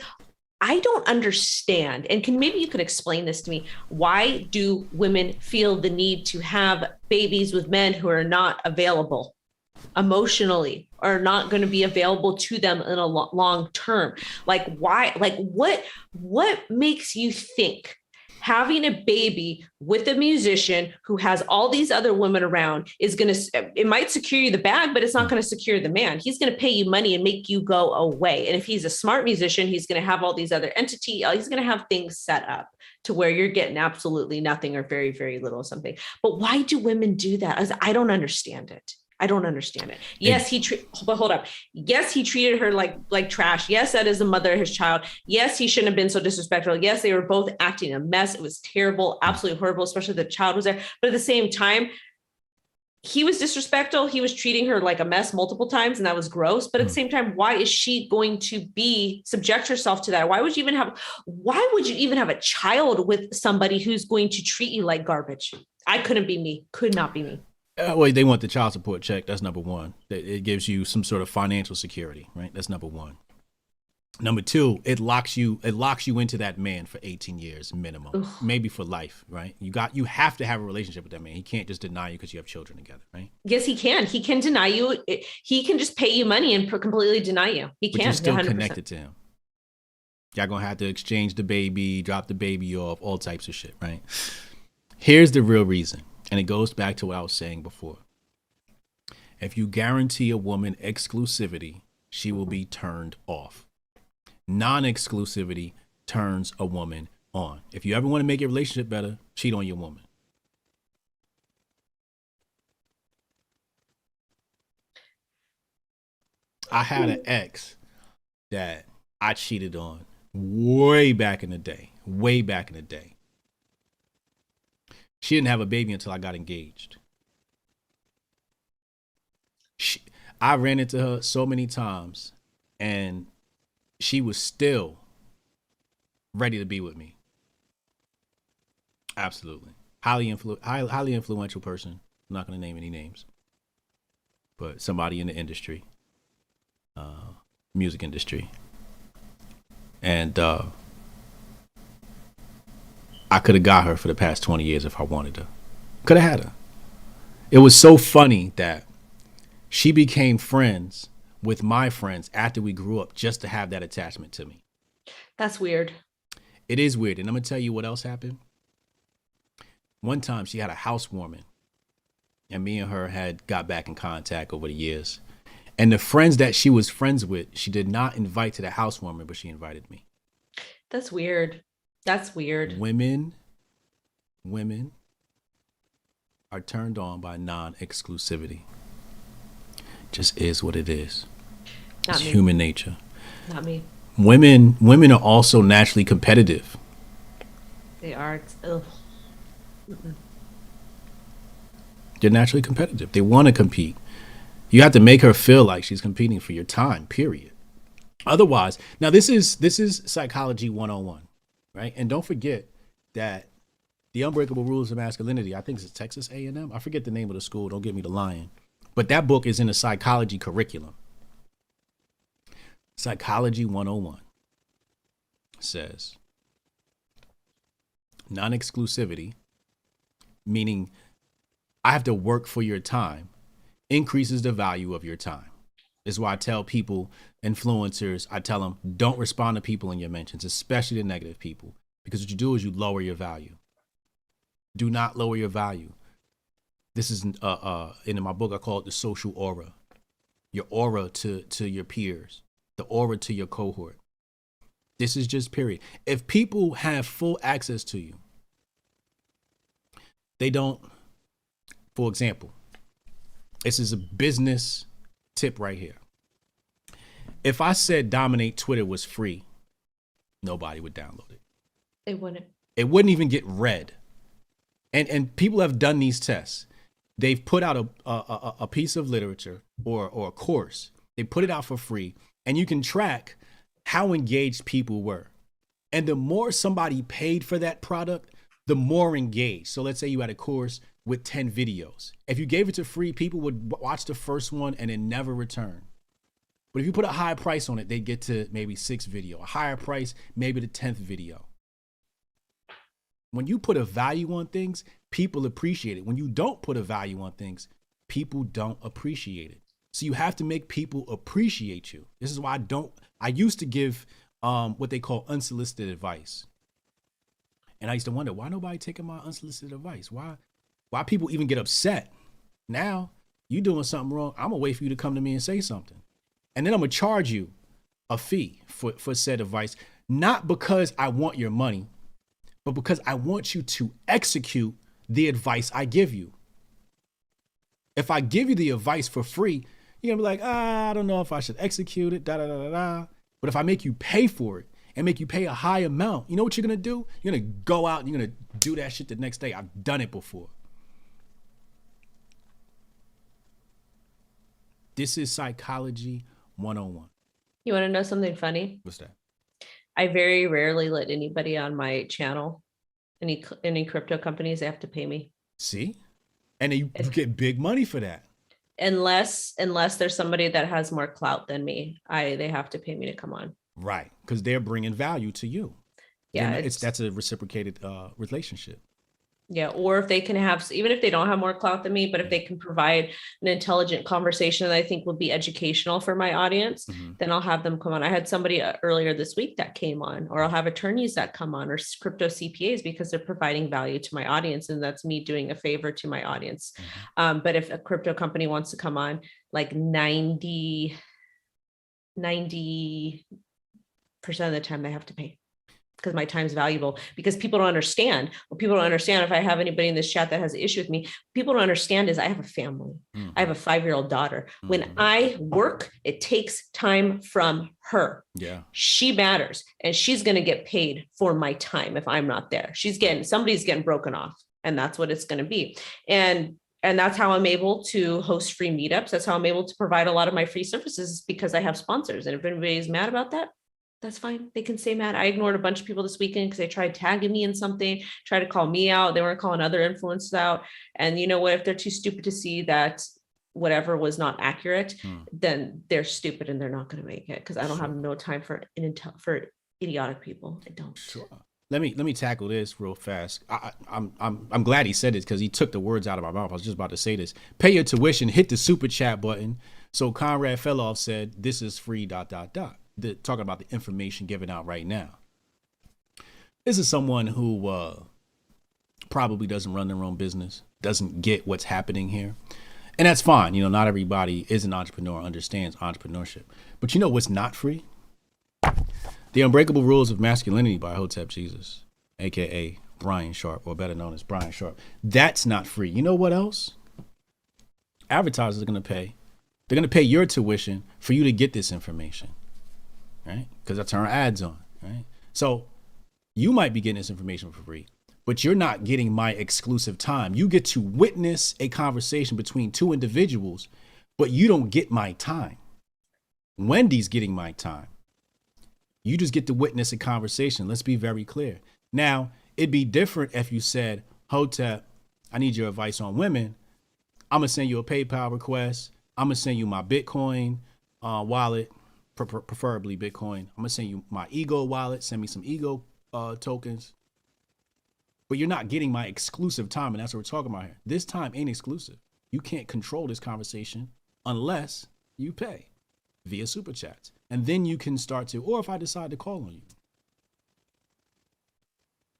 I don't understand, and maybe you could explain this to me. Why do women feel the need to have babies with men who are not available emotionally, or not going to be available to them in a long term? Like why? Like what makes you think having a baby with a musician who has all these other women around is going to, it might secure you the bag, but it's not going to secure the man. He's going to pay you money and make you go away. And if he's a smart musician, he's going to have all these other entities. He's going to have things set up to where you're getting absolutely nothing or very, very little something. But why do women do that? I don't understand it. I don't understand it. Yes, but hold up. Yes, he treated her like trash. Yes, that is the mother of his child. Yes, he shouldn't have been so disrespectful. Yes, they were both acting a mess. It was terrible, absolutely horrible, especially the child was there. But at the same time, he was disrespectful. He was treating her like a mess multiple times, and that was gross. But at the same time, why is she going to subject herself to that? Why would you even have a child with somebody who's going to treat you like garbage? I couldn't be me. Could not be me. Well, they want the child support check. That's number one. It gives you some sort of financial security, right? That's number one. Number two, it locks you into that man for 18 years minimum, Ugh. maybe for life, right? You have to have a relationship with that man. He can't just deny you because you have children together, right? Yes, he can. He can deny you. He can just pay you money and completely deny you. He But you're can, still 100%. connected to him. Y'all gonna have to exchange the baby, drop the baby off, all types of shit, right? Here's the real reason, and it goes back to what I was saying before. If you guarantee a woman exclusivity, she will be turned off. Non-exclusivity turns a woman on. If you ever want to make your relationship better, cheat on your woman. I had an ex that I cheated on way back in the day. Way back in the day. She didn't have a baby until I got engaged. I ran into her so many times, and she was still ready to be with me. Absolutely. Highly influential person. I'm not going to name any names, but somebody in the industry, music industry. And I could have got her for the past 20 years if I wanted her. Could have had her. It was so funny that she became friends with my friends after we grew up just to have that attachment to me. That's weird. It is weird. And I'm going to tell you what else happened. One time she had a housewarming, and me and her had got back in contact over the years. And the friends that she was friends with, she did not invite to the housewarming, but she invited me. That's weird. That's weird. Women are turned on by non-exclusivity. Just is what it is. Not It's me. human nature. Not me. Women are also naturally competitive. They are. Ugh. They're naturally competitive. They want to compete. You have to make her feel like she's competing for your time, period. Otherwise, now this is psychology 101, right? And don't forget that the Unbreakable Rules of Masculinity, I think it's Texas A&M. I forget the name of the school. Don't get me to lying. But that book is in the psychology curriculum. Psychology 101 says non-exclusivity, meaning I have to work for your time, increases the value of your time. This is why I tell people, influencers, I tell them, don't respond to people in your mentions, especially the negative people, because what you do is you lower your value. Do not lower your value. This is in my book, I call it the social aura. Your aura to your peers, the aura to your cohort. This is just period. If people have full access to you, they don't, for example, this is a business tip right here. If I said Dominate Twitter was free, nobody would download it. They wouldn't. It wouldn't even get read. And people have done these tests. They've put out a piece of literature or a course. They put it out for free, and you can track how engaged people were. And the more somebody paid for that product, the more engaged. So let's say you had a course with 10 videos. If you gave it to free, people would watch the first one and then never return. But if you put a high price on it, they'd get to maybe 6 video. A higher price, maybe the 10th video. When you put a value on things, people appreciate it. When you don't put a value on things, people don't appreciate it. So you have to make people appreciate you. This is why I used to give what they call unsolicited advice. And I used to wonder, why nobody taking my unsolicited advice? Why people even get upset? Now, you doing something wrong, I'm gonna wait for you to come to me and say something. And then I'm gonna charge you a fee for said advice, not because I want your money, but because I want you to execute the advice I give you. If I give you the advice for free, you're gonna be like, I don't know if I should execute it, da da da da da. But if I make you pay for it and make you pay a high amount, you know what you're gonna do? You're gonna go out and you're gonna do that shit the next day. I've done it before. This is psychology 101. You want to know something funny? What's that? I very rarely let anybody on my channel, any crypto companies, they have to pay me. See? And you get big money for that. Unless there's somebody that has more clout than me, they have to pay me to come on. Right. Because they're bringing value to you. Yeah, Then that's a reciprocated relationship. yeah. Or if they can have, even if they don't have more clout than me, but if they can provide an intelligent conversation that I think will be educational for my audience, then I'll have them come on. I had somebody earlier this week that came on, or I'll have attorneys that come on, or crypto CPAs, because they're providing value to my audience. And that's me doing a favor to my audience. But if a crypto company wants to come on, like 90% of the time they have to pay, because my time's valuable, because people don't understand. What people don't understand, if I have anybody in this chat that has an issue with me, people don't understand is I have a family. I have a 5-year-old daughter. When I work, it takes time from her. Yeah. She matters, and she's going to get paid for my time. If I'm not there, somebody's getting broken off, and that's what it's going to be. And that's how I'm able to host free meetups. That's how I'm able to provide a lot of my free services, because I have sponsors. And if anybody's mad about that, that's fine. They can stay mad. I ignored a bunch of people this weekend because they tried tagging me in something, tried to call me out. They weren't calling other influencers out. And you know what? If they're too stupid to see that whatever was not accurate, then they're stupid and they're not going to make it, because I don't have no time for idiotic people. I don't. Sure. Let me tackle this real fast. I'm glad he said this, because he took the words out of my mouth. I was just about to say this. Pay your tuition, hit the super chat button. So Conrad Felloff said, this is free ... Talking about the information given out right now. This is someone who probably doesn't run their own business, doesn't get what's happening here. And that's fine. You know, not everybody is an entrepreneur, understands entrepreneurship. But you know what's not free? The Unbreakable Rules of Masculinity by Hotep Jesus, a.k.a. Brian Sharp, or better known as Brian Sharp. That's not free. You know what else? Advertisers are going to pay. They're going to pay your tuition for you to get this information. Right? Because I turn ads on, right? So you might be getting this information for free, but you're not getting my exclusive time. You get to witness a conversation between two individuals, but you don't get my time. Wendy's getting my time. You just get to witness a conversation. Let's be very clear. Now, it'd be different if you said, Hotep, I need your advice on women. I'm going to send you a PayPal request. I'm going to send you my Bitcoin wallet. Preferably Bitcoin. I'm gonna send you my Ego wallet. Send me some Ego tokens. But you're not getting my exclusive time, and that's what we're talking about here. This time ain't exclusive. You can't control this conversation unless you pay via super chats, and then you can start to. Or if I decide to call on you.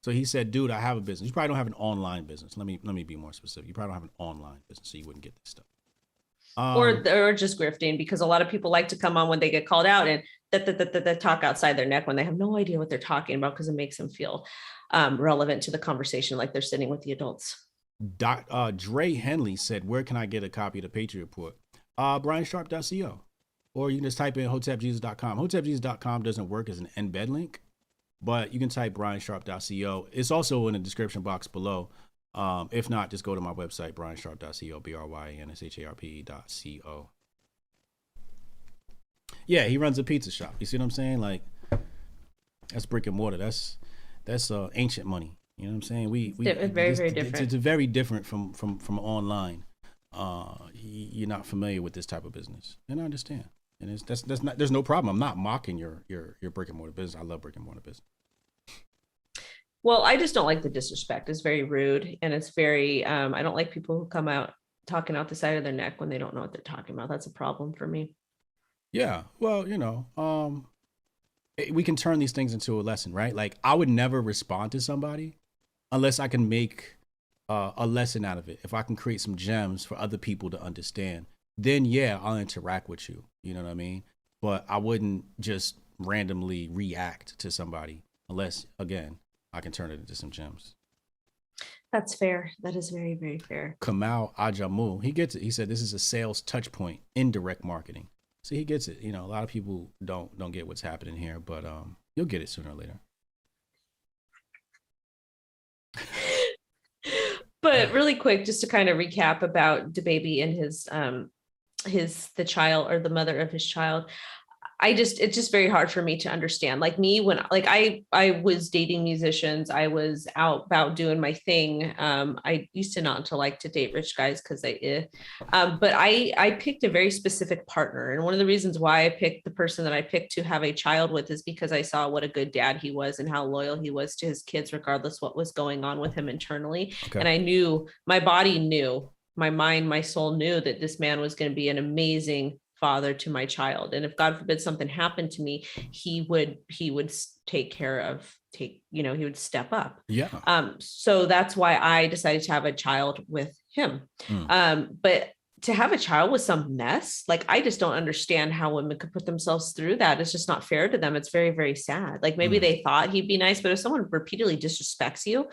So he said, "Dude, I have a business. You probably don't have an online business. Let me be more specific. You probably don't have an online business, so you wouldn't get this stuff." Or just grifting, because a lot of people like to come on when they get called out and that talk outside their neck when they have no idea what they're talking about, because it makes them feel relevant to the conversation, like they're sitting with the adults. Dre Henley said, where can I get a copy of the Patriot Report? BrianSharp.co, or you can just type in HotepJesus.com. HotepJesus.com doesn't work as an embed link, but you can type BrianSharp.co. It's also in the description box below. If not, just go to my website, BrianSharp.co, BrianSharp.co. Yeah, he runs a pizza shop. You see what I'm saying? Like, that's brick and mortar. That's ancient money. You know what I'm saying? Very different. It's very different from online. You're not familiar with this type of business, and I understand. And that's not. There's no problem. I'm not mocking your brick and mortar business. I love brick and mortar business. Well, I just don't like the disrespect. It's very rude, and it's very, I don't like people who come out talking out the side of their neck when they don't know what they're talking about. That's a problem for me. Yeah. Well, you know, we can turn these things into a lesson, right? Like, I would never respond to somebody unless I can make a lesson out of it. If I can create some gems for other people to understand, then yeah, I'll interact with you. You know what I mean? But I wouldn't just randomly react to somebody unless, again, I can turn it into some gems. That's fair. That is very, very fair. Kamal Ajamu, he gets it. He said this is a sales touch point, indirect marketing. So he gets it. You know, a lot of people don't get what's happening here, but you'll get it sooner or later. But really quick, just to kind of recap about DaBaby and the child, or the mother of his child. it's just very hard for me to understand. Like me, when like I was dating musicians, I was out about doing my thing. I used to not to like to date rich guys because but I picked a very specific partner. And one of the reasons why I picked the person that I picked to have a child with is because I saw what a good dad he was and how loyal he was to his kids, regardless what was going on with him internally. Okay. And I knew, my body knew, my mind, my soul knew that this man was going to be an amazing father to my child. And if God forbid something happened to me, he would take care of, he would step up. Yeah. So that's why I decided to have a child with him. But to have a child with some mess, like, I just don't understand how women could put themselves through that. It's just not fair to them. It's very, very sad. Like, maybe they thought he'd be nice, but if someone repeatedly disrespects you,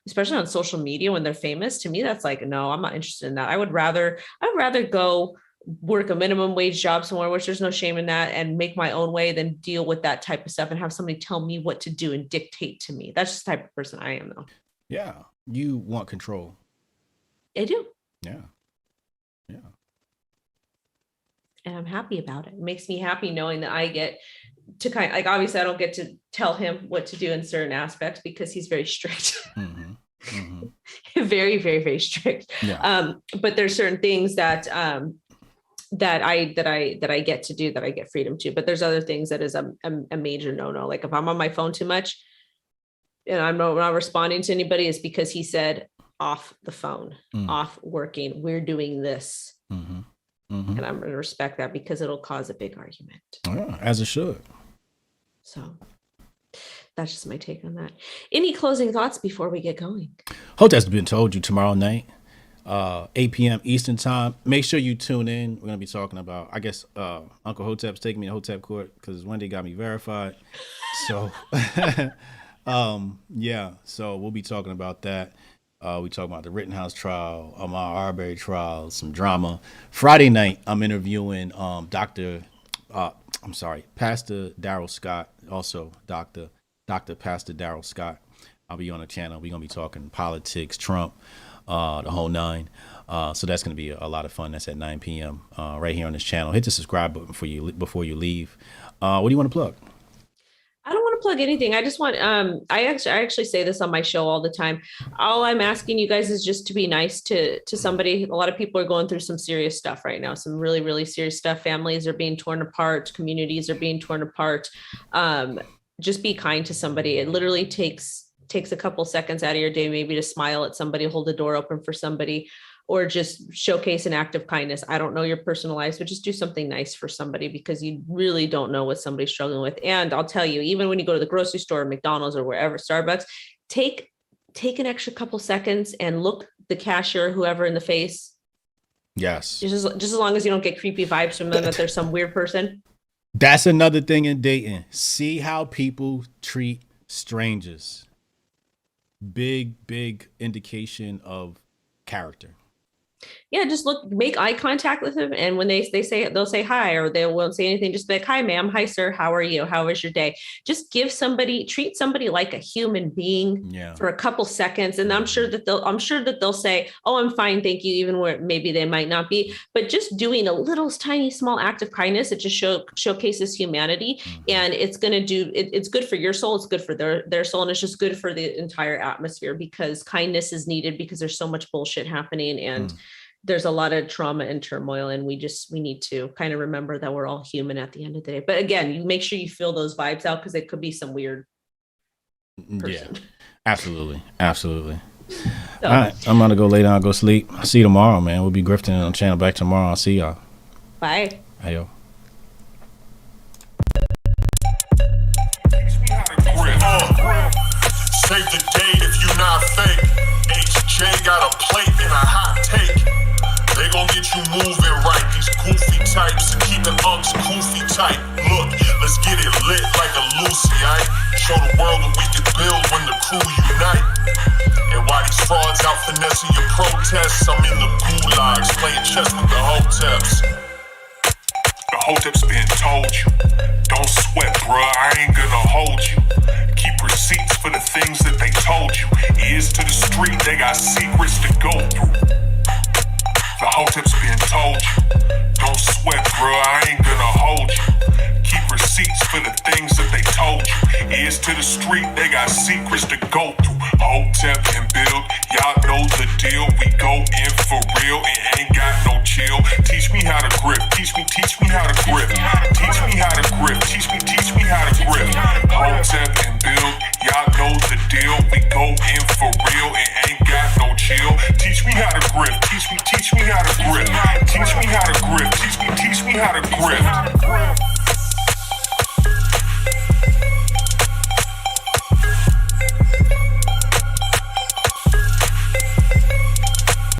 especially on social media when they're famous, to me, that's like, no, I'm not interested in that. I'd rather go work a minimum wage job somewhere, which there's no shame in that, and make my own way than deal with that type of stuff and have somebody tell me what to do and dictate to me. That's just the type of person I am, though. Yeah. You want control. I do. Yeah. Yeah. And I'm happy about it. It makes me happy knowing that I get to obviously I don't get to tell him what to do in certain aspects because he's very strict. Very, very, very strict. Yeah. But there's certain things that I get to do, that I get freedom to, but there's other things that is a major no-no. Like, if I'm on my phone too much and I'm not responding to anybody, it's because he said off the phone, off working, we're doing this. And I'm going to respect that because it'll cause a big argument. Yeah, as it should. So that's just my take on that. Any closing thoughts before we get going? Hope that's been told you tomorrow night. 8 p.m. Eastern time. Make sure you tune in. We're going to be talking about, I guess, Uncle Hotep's taking me to Hotep court because Wendy got me verified. So, yeah. So we'll be talking about that. We talk about the Rittenhouse trial, Ahmaud Arbery trial, some drama. Friday night, I'm interviewing Pastor Daryl Scott, also Dr. Pastor Daryl Scott. I'll be on the channel. We're going to be talking politics, Trump, the whole nine. So that's going to be a lot of fun. That's at 9 p.m. Right here on this channel. Hit the subscribe button before you leave. What do you want to plug? I don't want to plug anything. I just want, I actually say this on my show all the time. All I'm asking you guys is just to be nice to somebody. A lot of people are going through some serious stuff right now, some really, really serious stuff. Families are being torn apart. Communities are being torn apart. Just be kind to somebody. It literally takes a couple seconds out of your day, maybe to smile at somebody, hold the door open for somebody, or just showcase an act of kindness. I don't know your personal lives, but just do something nice for somebody, because you really don't know what somebody's struggling with. And I'll tell you, even when you go to the grocery store, McDonald's, or wherever, Starbucks, take an extra couple seconds and look the cashier, whoever, in the face. Yes. Just as long as you don't get creepy vibes from them that there's some weird person. That's another thing in dating. See how people treat strangers. Big indication of character. Yeah, just make eye contact with them. And when they say, they'll say hi, or they won't say anything, just be like, hi, ma'am. Hi, sir. How are you? How was your day? Just treat somebody like a human being for a couple seconds. And I'm sure that they'll say, oh, I'm fine. Thank you. Even where maybe they might not be, but just doing a little tiny, small act of kindness, it just showcases humanity. And it's going to it's good for your soul. It's good for their soul. And it's just good for the entire atmosphere, because kindness is needed, because there's so much bullshit happening. And there's a lot of trauma and turmoil, and we need to kind of remember that we're all human at the end of the day. But again, you make sure you feel those vibes out, because it could be some weird person. Yeah, absolutely. So, all right, I'm gonna go lay down, go sleep. I'll see you tomorrow, man. We'll be grifting on the channel back tomorrow. I'll see y'all. Bye. Hey, yo. Save the date if you not fake. HJ got a plate and a hot take. They gon' get you moving right. These goofy types and keeping unks goofy tight. Look, let's get it lit like a Lucy, aight? Show the world what we can build when the crew unite. And while these frauds out finessing your protests, I'm in the gulags playing chess with the Hoteps. The Hoteps been told you, don't sweat, bruh, I ain't gonna hold you. Keep receipts for the things that they told you. Ears to the street, they got secrets to go through. The Hoteps been told you, don't sweat, bruh, I ain't gonna hold you. Keep receipts Here's to the street, they got secrets to go through. Hotep and build, y'all know the deal. We go in for real and ain't got no chill. Teach me how to grip, teach me